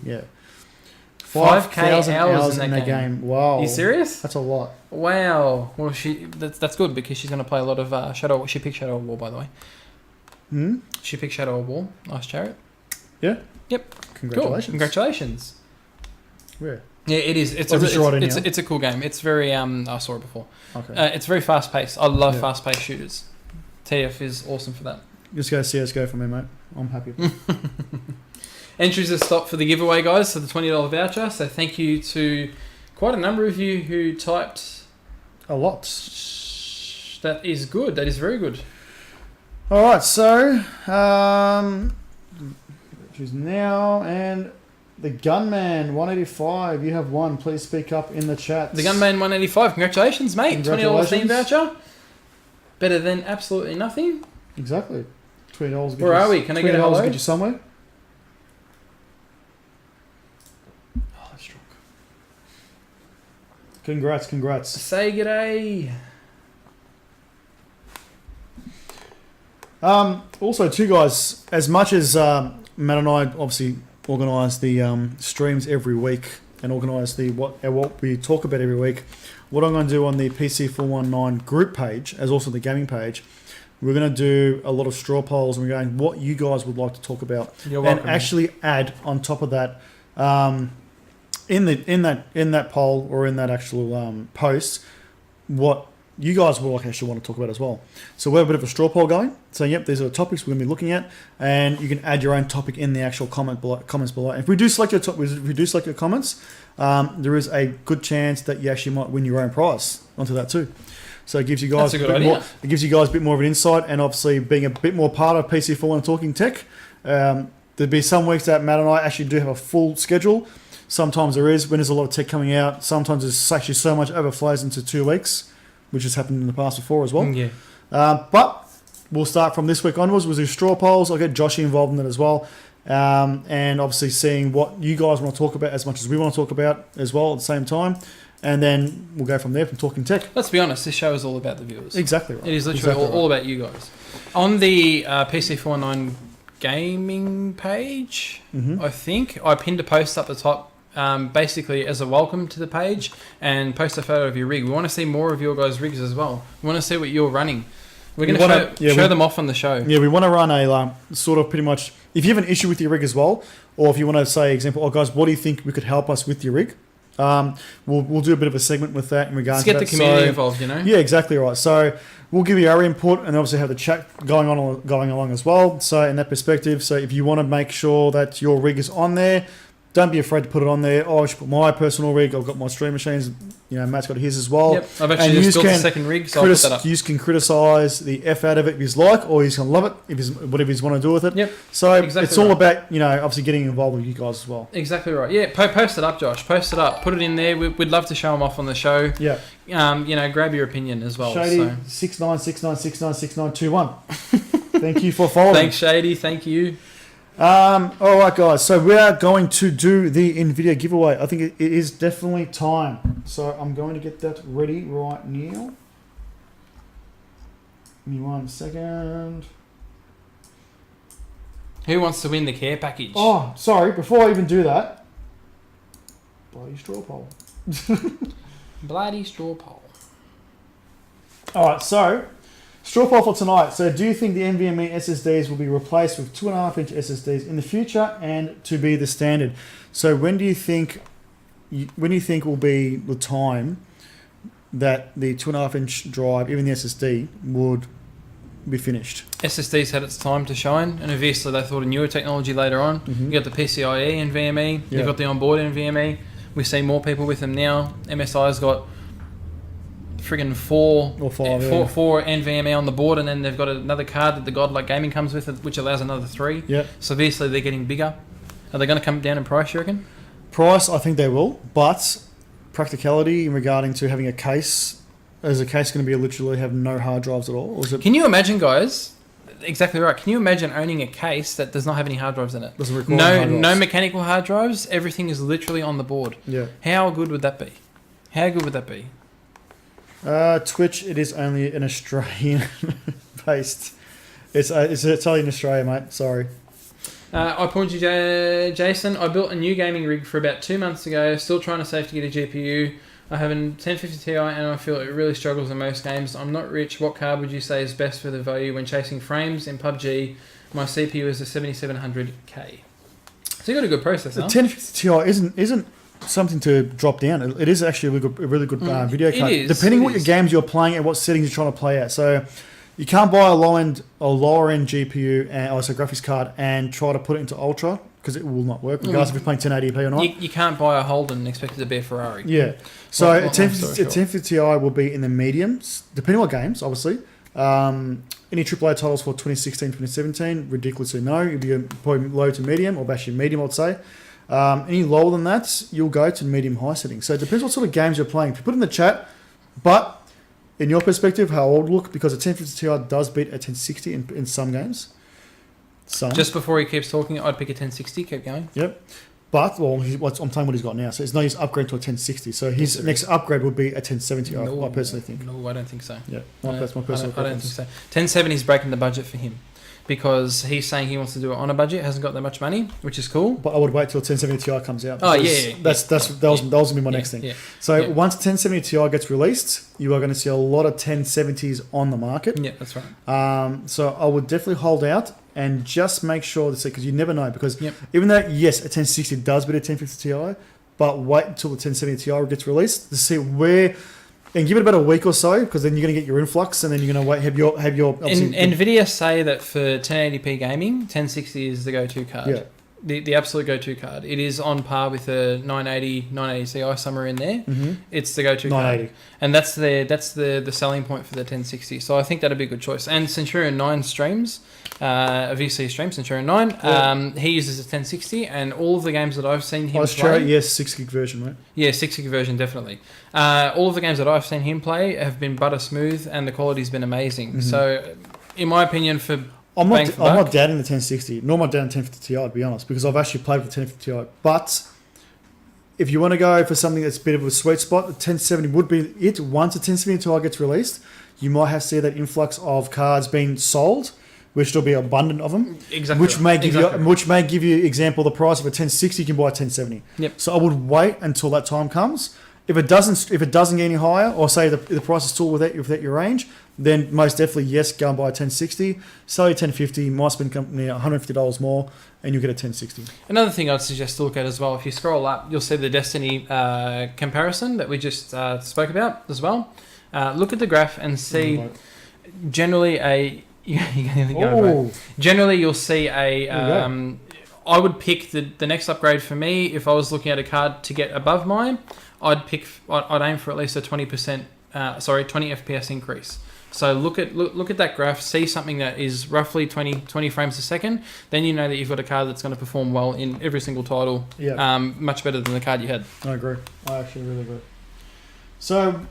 5,000 hours in that game. Wow. Are you serious? That's a lot. Wow. Well, that's good because she's going to play a lot of Shadow. She picked Shadow of War, by the way. She picked Shadow of War. Nice Chariot. Yeah? Yep. Congratulations. Cool. Congratulations. Where? Yeah, it is. It's a cool game. It's very... I saw it before. Okay. It's very fast-paced. I love fast-paced shooters. TF is awesome for that. Just go CSGO for me, mate. I'm happy. Entries are stopped for the giveaway, guys, for the $20 voucher. So thank you to quite a number of you who typed A lot. That is good. That is very good. All right, so choose now, and the Gunman 185. You have one. Please speak up in the chat. The Gunman 185. Congratulations, mate. $20 Steam voucher. Better than absolutely nothing. Exactly. $20. Where are we? Can I get a hello? Get you somewhere. Oh, that's strong. Congrats. Say g'day. Also, too, guys, as much as Matt and I obviously organise the streams every week and organise what we talk about every week, what I'm going to do on the PC419 group page, as also the gaming page, we're going to do a lot of straw polls, and we're going what you guys would like to talk about, and actually add on top of that, in that poll or in that actual post, what you guys will actually want to talk about as well. So we have a bit of a straw poll going. So yep, these are the topics we're going to be looking at, and you can add your own topic in the actual comments below. And if we do select your comments, there is a good chance that you actually might win your own prize onto that too. So it gives you guys a bit more of an insight, and obviously being a bit more part of PC4 and Talking Tech. There'd be some weeks that Matt and I actually do have a full schedule. Sometimes there is when there's a lot of tech coming out. Sometimes there's actually so much overflows into 2 weeks, which has happened in the past before as well. Yeah. But we'll start from this week onwards. We'll do straw polls. I'll get Joshy involved in that as well. And obviously seeing what you guys want to talk about as much as we want to talk about as well at the same time. And then we'll go from there from Talking Tech. Let's be honest, this show is all about the viewers. Exactly right. It is literally all about you guys. On the PC419 gaming page, I think, I pinned a post up the top basically as a welcome to the page, and post a photo of your rig. We want to see more of your guys' rigs as well. We want to see what you're running. We're going to show them off on the show. Yeah, we want to run a sort of pretty much, if you have an issue with your rig as well, or if you want to say, example, guys, what do you think we could help us with your rig? We'll do a bit of a segment with that in regards to that. Let's get the community involved, you know? Yeah, exactly right. So we'll give you our input and obviously have the chat going along as well. So in that perspective, so if you want to make sure that your rig is on there, don't be afraid to put it on there. Oh, I should put my personal rig. I've got my stream machines. You know, Matt's got his as well. Yep, I've actually just built a second rig, so I'll put that up. You can criticise the F out of it if he's like, or he's going to love it, if he's whatever he's want to do with it. Yep. So exactly it's all about, you know, obviously getting involved with you guys as well. Exactly right. Yeah, post it up, Josh. Post it up. Put it in there. We'd love to show them off on the show. Yeah. You know, grab your opinion as well. Shady, 6969696921. Thank you for following. Thanks, Shady. Thank you. All right, guys. So we are going to do the NVIDIA giveaway. I think it is definitely time. So I'm going to get that ready right now. Give me 1 second. Who wants to win the care package? Oh, sorry. Before I even do that, bloody straw poll. Bloody straw poll. All right. So straw poll for tonight. So do you think the NVMe SSDs will be replaced with 2.5-inch SSDs in the future and to be the standard? So when do you think will be the time that the 2.5-inch drive, even the SSD, would be finished? SSD's had its time to shine, and obviously they thought of newer technology later on. You got the PCIe NVMe, you've got the onboard NVMe. We see more people with them now. MSI's got friggin' four NVMe on the board, and then they've got another card that the Godlike Gaming comes with, which allows another 3. Yeah. So obviously they're getting bigger. Are they going to come down in price, you reckon? Price, I think they will, but practicality in regarding to having a case, is a case going to be literally have no hard drives at all? Or is it? Can you imagine, guys? Exactly right. Can you imagine owning a case that does not have any hard drives in it? Doesn't require hard drives. No mechanical hard drives. Everything is literally on the board. Yeah. How good would that be? How good would that be? Twitch, it is only an Australian based. It's only in Australia, mate. Sorry. I pointed you, Jason. I built a new gaming rig for about 2 months ago. Still trying to save to get a GPU. I have a 1050 Ti and I feel it really struggles in most games. I'm not rich. What card would you say is best for the value when chasing frames in PUBG? My CPU is a 7700K. So you got a good processor. The 1050 Ti isn't something to drop down. It is actually a really good video card. Depending on what your games you're playing and what settings you're trying to play at. So you can't buy a lower end GPU and also graphics card and try to put it into Ultra because it will not work, regardless if you're playing 1080p or not. You can't buy a Holden and expect it to be a Ferrari. Yeah. So a 1050 Ti will be in the mediums, depending on what games, obviously. Any AAA titles for 2016, 2017, ridiculously no. You'll be probably low to medium, or actually medium, I'd say. Any lower than that, you'll go to medium high settings. So it depends what sort of games you're playing. If you put in the chat, but in your perspective, how old look, because a 1050 Ti does beat a 1060 in some games. Some. Just before he keeps talking, I'd pick a 1060. Keep going. Yep. But, well, I'm telling what he's got now. So it's no use upgrade to a 1060. So his next upgrade would be a 1070, I personally think. No, I don't think so. Yeah, that's my personal I don't think so. 1070 is breaking the budget for him because he's saying he wants to do it on a budget, hasn't got that much money, which is cool. But I would wait till 1070 Ti comes out. Oh, yeah. That was going to be my next thing. Yeah, so once 1070 Ti gets released, you are going to see a lot of 1070s on the market. Yeah, that's right. So I would definitely hold out and just make sure to see, because you never know. Because even though, yes, a 1060 does beat a 1050 Ti, but wait until the 1070 Ti gets released to see where... And give it about a week or so, because then you're going to get your influx, and then you're going to have your Nvidia say that for 1080p gaming, 1060 is the go-to card. Yeah. The absolute go-to card. It is on par with a 980 Ti somewhere in there. Mm-hmm. It's the go-to 980. Card, and that's the selling point for the 1060. So I think that'd be a good choice. And Centurion 9 streams, VC streams Centurion 9. He uses a 1060, and all of the games that I've seen him play. Yes, 6 gig version, right? Yeah, 6 gig version definitely. All of the games that I've seen him play have been butter smooth, and the quality's been amazing. Mm-hmm. So, in my opinion, I'm not doubting the 1060, nor am I doubting the 1050 Ti, to be honest, because I've actually played with the 1050 Ti. But if you want to go for something that's a bit of a sweet spot, the 1070 would be it. Once the 1070 Ti gets released, you might have to see that influx of cards being sold, which will be abundant of them. Exactly. Which may give you example the price of a 1060 you can buy a 1070. Yep. So I would wait until that time comes. If it doesn't get any higher, or say the price is still within your range, then most definitely yes, go and buy a 1060. Sell your 1050, might spend $150 more, and you'll get a 1060. Another thing I'd suggest to look at as well, if you scroll up, you'll see the Destiny comparison that we just spoke about as well. Look at the graph and see generally generally you'll see a. I would pick the next upgrade for me if I was looking at a card to get above mine. I'd aim for at least a 20 FPS increase. So look at that graph, see something that is roughly 20 frames a second, then you know that you've got a card that's going to perform well in every single title. Yeah. Much better than the card you had. I agree. I actually really agree. So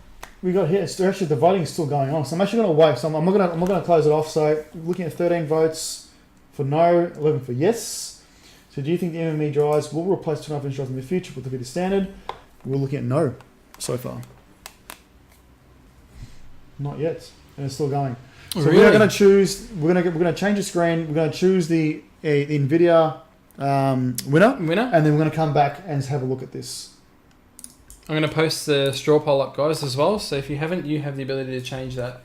we got here. Actually, the voting is still going on. So I'm actually going to wait. So I'm not going to close it off. So looking at 13 votes for no, 11 for yes. So do you think the NVMe drives will replace 2.5-inch drives in the future with the Vita standard? We're looking at no so far. Not yet, and it's still going. So really? We're going to choose. We're going to change the screen. We're going to choose the Nvidia winner, and then we're going to come back and have a look at this. I'm going to post the straw poll up, guys, as well. So if you haven't, you have the ability to change that.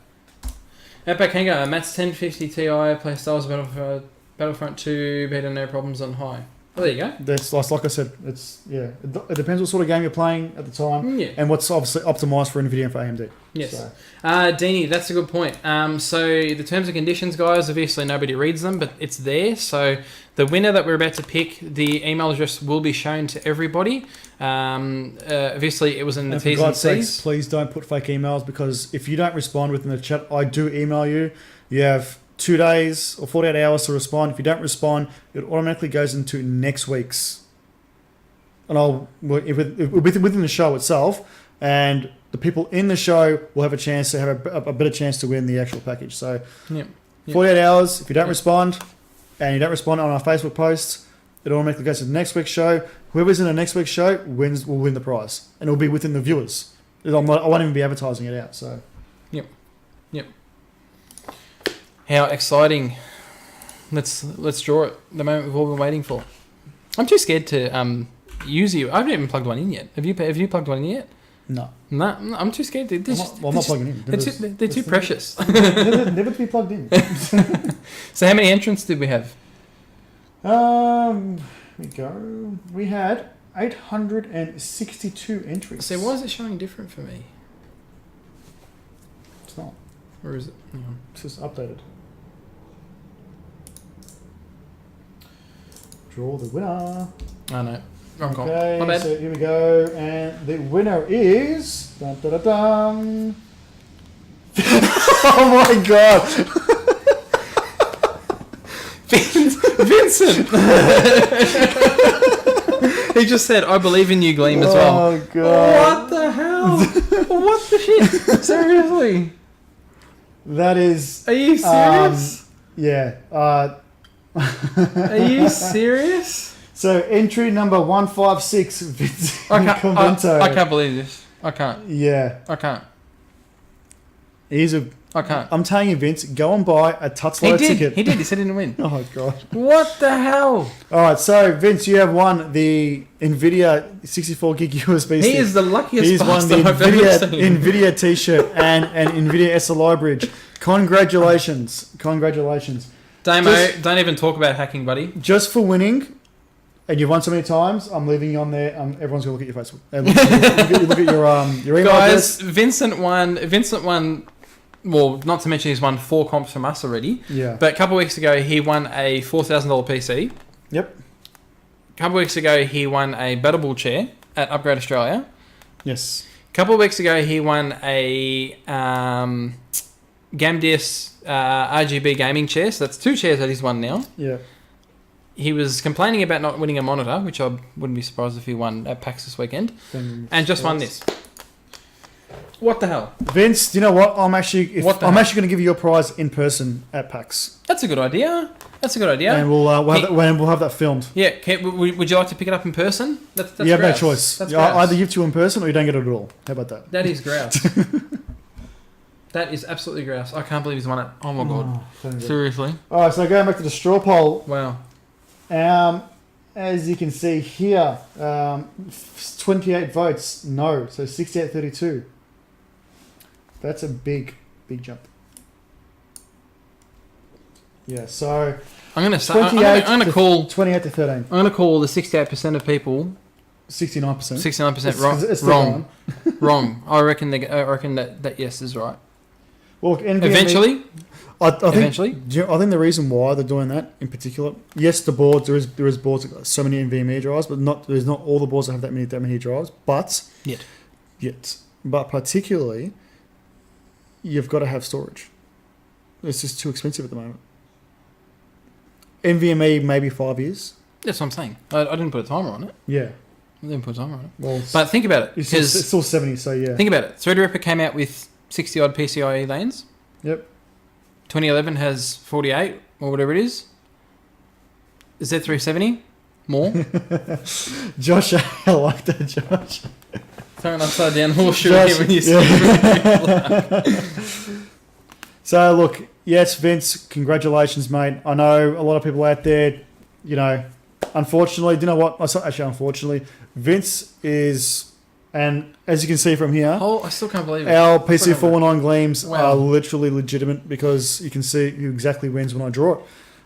Outback Hangar, Matt's 1050 Ti PlayStyles Battlefront 2 beta, no problems on high. Well, there you go. That's like I said. It depends what sort of game you're playing at the time, and what's obviously optimized for Nvidia and for AMD. Yes, so. Deanie, that's a good point. So the terms and conditions, guys, obviously nobody reads them, but it's there. So the winner that we're about to pick, the email address will be shown to everybody. Obviously, it was in the T's and C's. Please don't put fake emails, because if you don't respond within the chat, I do email you. You have 2 days or 48 hours to respond. If you don't respond, it automatically goes into next week's. And within the show itself, and the people in the show will have a chance to have a better chance to win the actual package. So 48 hours, if you don't respond, and you don't respond on our Facebook posts, it automatically goes to the next week's show. Whoever's in the next week's show will win the prize. And it'll be within the viewers. I won't even be advertising it out. So. Yep. How exciting. Let's draw it. The moment we've all been waiting for. I'm too scared to use you. I haven't even plugged one in yet. Have you plugged one in yet? No. I'm too scared. I'm not plugging in. They're too precious. Never to be plugged in. So how many entrants did we have? We had 862 entries. So why is it showing different for me? It's not. Or is it? It's just updated. draw the winner. I know. Wrong call. Okay, My bad. so here we go, and the winner is. Dun, dun, dun, dun. Oh my god! Vincent! He just said, I believe in you, Gleam, as well. Oh god. What the hell? What the shit? Seriously? That is. Are you serious? Yeah. Are you serious? So entry number 156, Vincent I Convento. can't believe this. I can't. Yeah. I can't. I can't. I'm telling you, Vince, go and buy a Tutslow ticket. He did. He said he didn't win. Oh god. What the hell? Alright, so Vince, you have won the NVIDIA 64 gig USB stick. He is the luckiest He's won the bastard I've ever seen. NVIDIA t-shirt and an NVIDIA SLI bridge. Congratulations. Damo, don't even talk about hacking, buddy. Just for winning, and you've won so many times, I'm leaving you on there. Everyone's going to look at your Facebook. And look at your email Guys, address. Vincent won, well, not to mention he's won 4 comps from us already. Yeah. But a couple of weeks ago, he won a $4,000 PC. Yep. A couple of weeks ago, he won a Battleball chair at Upgrade Australia. Yes. A couple of weeks ago, he won a Gamdius RGB gaming chair. So that's 2 chairs that he's won now. Yeah. He was complaining about not winning a monitor, which I wouldn't be surprised if he won at PAX this weekend. And just won this. What the hell? Vince, do you know what? I'm actually What the I'm hell? actually going to give you your prize in person at PAX. That's a good idea. And we'll have that filmed. Yeah, would you like to pick it up in person? That's you have no grouse. choice. That's You grouse. either give it to you in person or you don't get it at all. How about that? That is grouse. That is absolutely grouse. I can't believe he's won it. Oh my god. Seriously? Alright, so going back to the straw poll. Wow. As you can see here, 28 votes no, so 68-32. That's a big jump. Yeah, so I'm gonna call 28 to 13. I'm gonna call the 68% of people 69%. 69% wrong. It's still Wrong. Wrong. I reckon that yes is right. Well, look, NVMe, Eventually. I think, Eventually. I think the reason why they're doing that in particular, yes, the boards there is boards that got so many NVMe drives, but there's not all the boards that have that many drives. But but particularly, you've got to have storage. It's just too expensive at the moment. NVMe maybe 5 years. That's what I'm saying. I didn't put a timer on it. Yeah. I didn't put a timer on it. Well, But think about it. it's Because still 70, so yeah. think about it. Threadripper came out with 60 odd PCIe lanes. Yep. 2011 has 48 or whatever it is. Z370 more. Josh, I like that, Josh. Throwing upside down horseshoe Josh, when you yeah. So look, yes, Vince, congratulations, mate. I know a lot of people out there, you know, unfortunately, do you know what? Actually, unfortunately, Vince is, and as you can see from here, Oh, I still can't believe it. our PC419 gleams Wow. are literally legitimate because you can see who exactly wins when I draw it.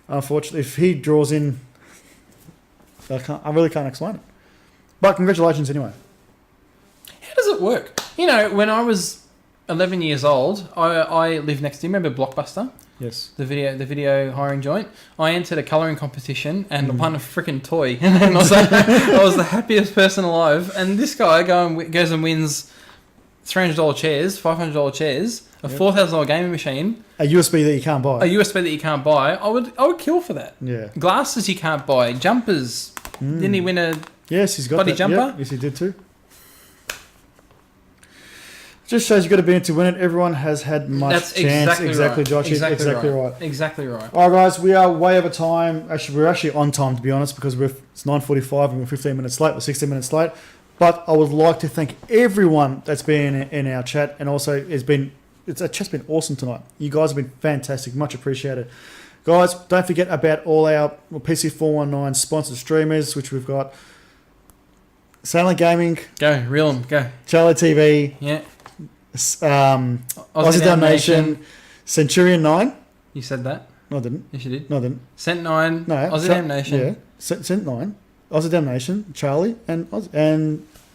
Unfortunately, if he draws in, I really can't explain it. But congratulations anyway. How does it work? You know, when I was 11 years old, I lived next to you. Remember Blockbuster? Yes. The video hiring joint. I entered a colouring competition and won a freaking toy. And I was the happiest person alive. And this guy goes and wins $300 chairs, $500 chairs, a $4,000 gaming machine, A USB that you can't buy. a USB that you can't buy. I would kill for that. Yeah. Glasses you can't buy, jumpers. Didn't he win a? Yes, he's got Bloody that. jumper? Yep, yes, he did too. Just shows you've got to be in to win it. Everyone has had much That's chance. exactly right. Josh. Exactly right. Exactly right. All right, guys, we are way over time. Actually, we're actually on time, to be honest, because it's 9:45 and we're 15 minutes late. We're 16 minutes late. But I would like to thank everyone that's been in our chat, and also it's just been awesome tonight. You guys have been fantastic. Much appreciated. Guys, don't forget about all our PC419 sponsored streamers, which we've got Silent Gaming, Go, reel 'em, go. Charlie TV, Yeah. Aussie Damnation, Centurion 9. You said that. No, I didn't. Yes, you did. No, I didn't. Cent 9, No, Aussie Damnation. Yeah, Cent 9, Aussie Damnation, Charlie, and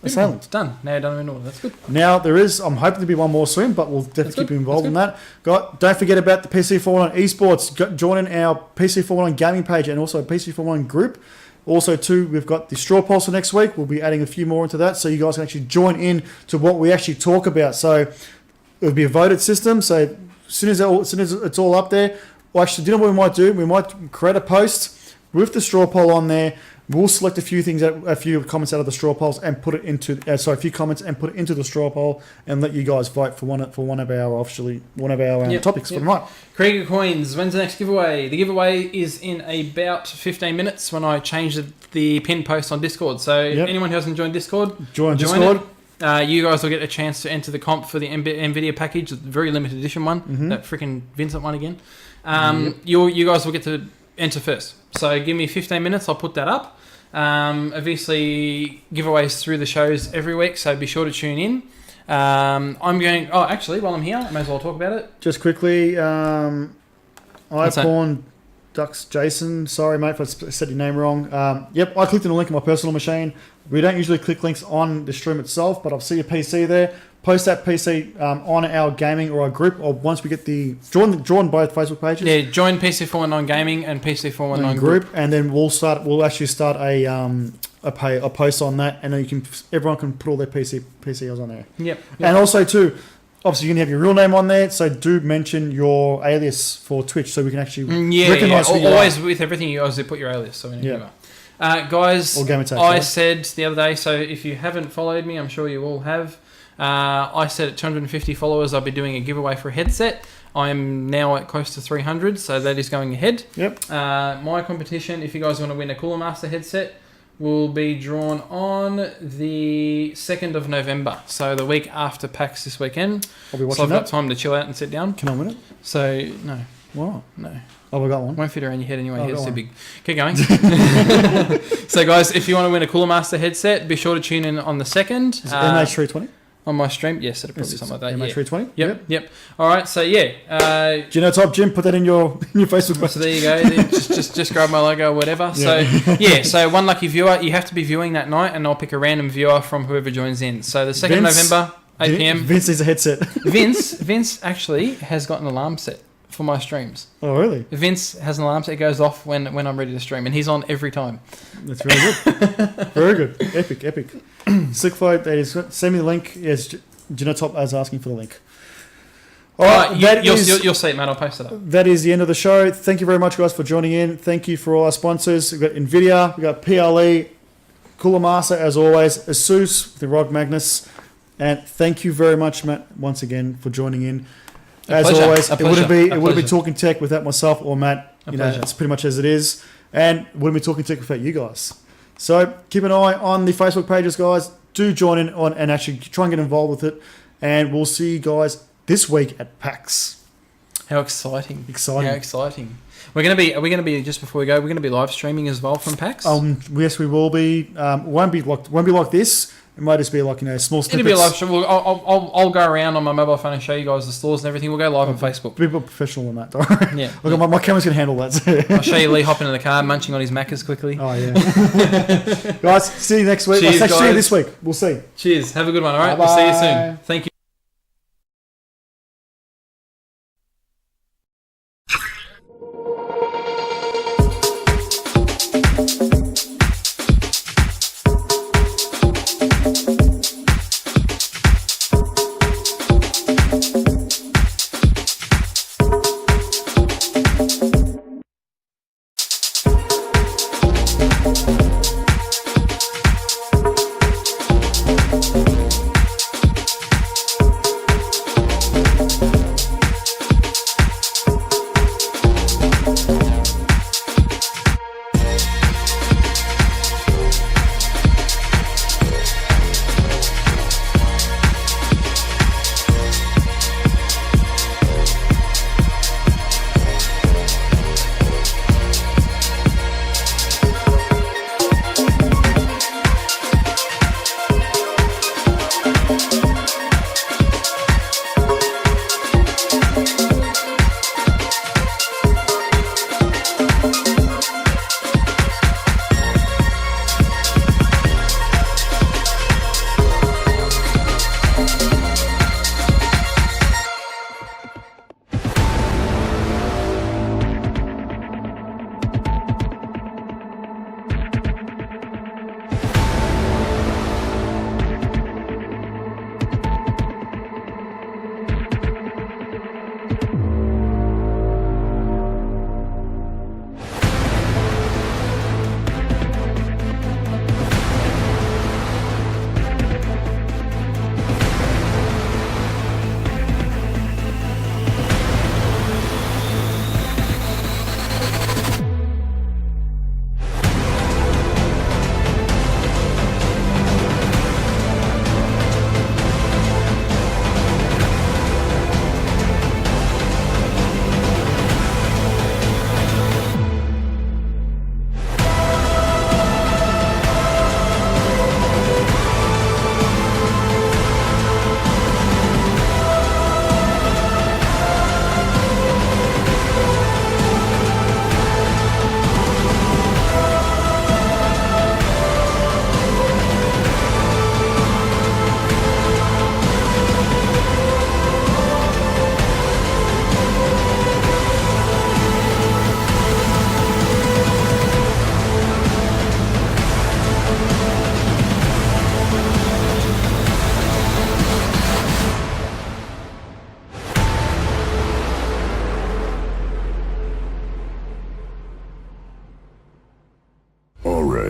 Assailant. It's done. Now you're done in order. That's good. Now there is, I'm hoping to be one more soon, but we'll definitely That's keep good. you involved That's in that. Don't forget about the PC419 esports. Join in our PC419 gaming page and also PC419 group. Also, too, we've got the straw polls for next week. We'll be adding a few more into that, so you guys can actually join in to what we actually talk about. So it'll be a voted system. So as soon as it's all up there, well, actually, do you know what we might do? We might create a post with the straw poll on there. We'll select a few comments out of the straw polls and put it into a few comments and put it into the straw poll and let you guys vote for one of our topics for tonight. Krieger Coins, when's the next giveaway? The giveaway is in about 15 minutes when I change the pin post on Discord. So anyone who hasn't joined Discord, join Discord. You guys will get a chance to enter the comp for the NVIDIA package, the very limited edition one, that freaking Vincent one again. You guys will get to enter first. So give me 15 minutes, I'll put that up. Obviously, giveaways through the shows every week, so be sure to tune in. Actually, while I'm here, I may as well talk about it. Just quickly, iPorn Ducks Jason, sorry mate if I said your name wrong. I clicked on a link on my personal machine. We don't usually click links on the stream itself, but I'll see your PC there. Post that PC on our gaming or our group, or once we get join both Facebook pages. Yeah, join PC419 Gaming and PC419 group, and then we'll actually start a post on that, and then everyone can put all their PCs on there. Yep. And also too, obviously you're gonna have your real name on there, so do mention your alias for Twitch so we can actually recognize who you always are. with everything you always put your alias so we know who you are. Guys, I said the other day, so if you haven't followed me, I'm sure you all have. I said at 250 followers I'll be doing a giveaway for a headset. I'm now at close to 300, so that is going ahead. Yep. My competition, if you guys want to win a Cooler Master headset, will be drawn on the 2nd of November, so the week after PAX this weekend. I'll be watching so I've got time to chill out and sit down. Can I win it? So, no. Wow. No. Oh, we got one. Won't fit around your head anyway. Head's too big. Keep going. So, guys, if you want to win a Cooler Master headset, be sure to tune in on the 2nd. Is it MH320? On my stream? Yes, it'll probably be something like that. MH320? Yep. All right, so yeah. Top Jim, put that in your Facebook page. So there you go. just grab my logo or whatever. Yeah. So one lucky viewer. You have to be viewing that night, and I'll pick a random viewer from whoever joins in. So the 2nd of November, 8 p.m. Vince needs a headset. Vince actually has got an alarm set for my streams. Oh, really? Vince has an alarm set. It goes off when I'm ready to stream, and he's on every time. That's very good. Very good. Epic. Sickflow, send me the link. Yes, Genotop is asking for the link. All right, you'll see it, mate. I'll post it up. That is the end of the show. Thank you very much, guys, for joining in. Thank you for all our sponsors. We've got NVIDIA, we've got PLE, Cooler Master, as always, Asus, the ROG Magnus. And thank you very much, Matt, once again, for joining in. As always, it wouldn't be Talking Tech without myself or Matt. It's pretty much as it is. And it wouldn't be Talking Tech without you guys. So keep an eye on the Facebook pages, guys. Do join in on and actually try and get involved with it. And we'll see you guys this week at PAX. How exciting! How exciting! Are we going to be just before we go? We're going to be live streaming as well from PAX. Yes, we will be. Won't be like this. It might just be like small snippets. It'll be a live stream. I'll go around on my mobile phone and show you guys the stores and everything. We'll go live on Facebook. Be more professional than that, don't worry. Yeah. Look, my camera's gonna handle that. I'll show you Lee hopping in the car, munching on his Maccas quickly. Oh yeah. Guys, see you next week. Cheers, see you this week. We'll see. Cheers. Have a good one. All right. Bye-bye. We'll see you soon. Thank you.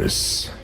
Chris.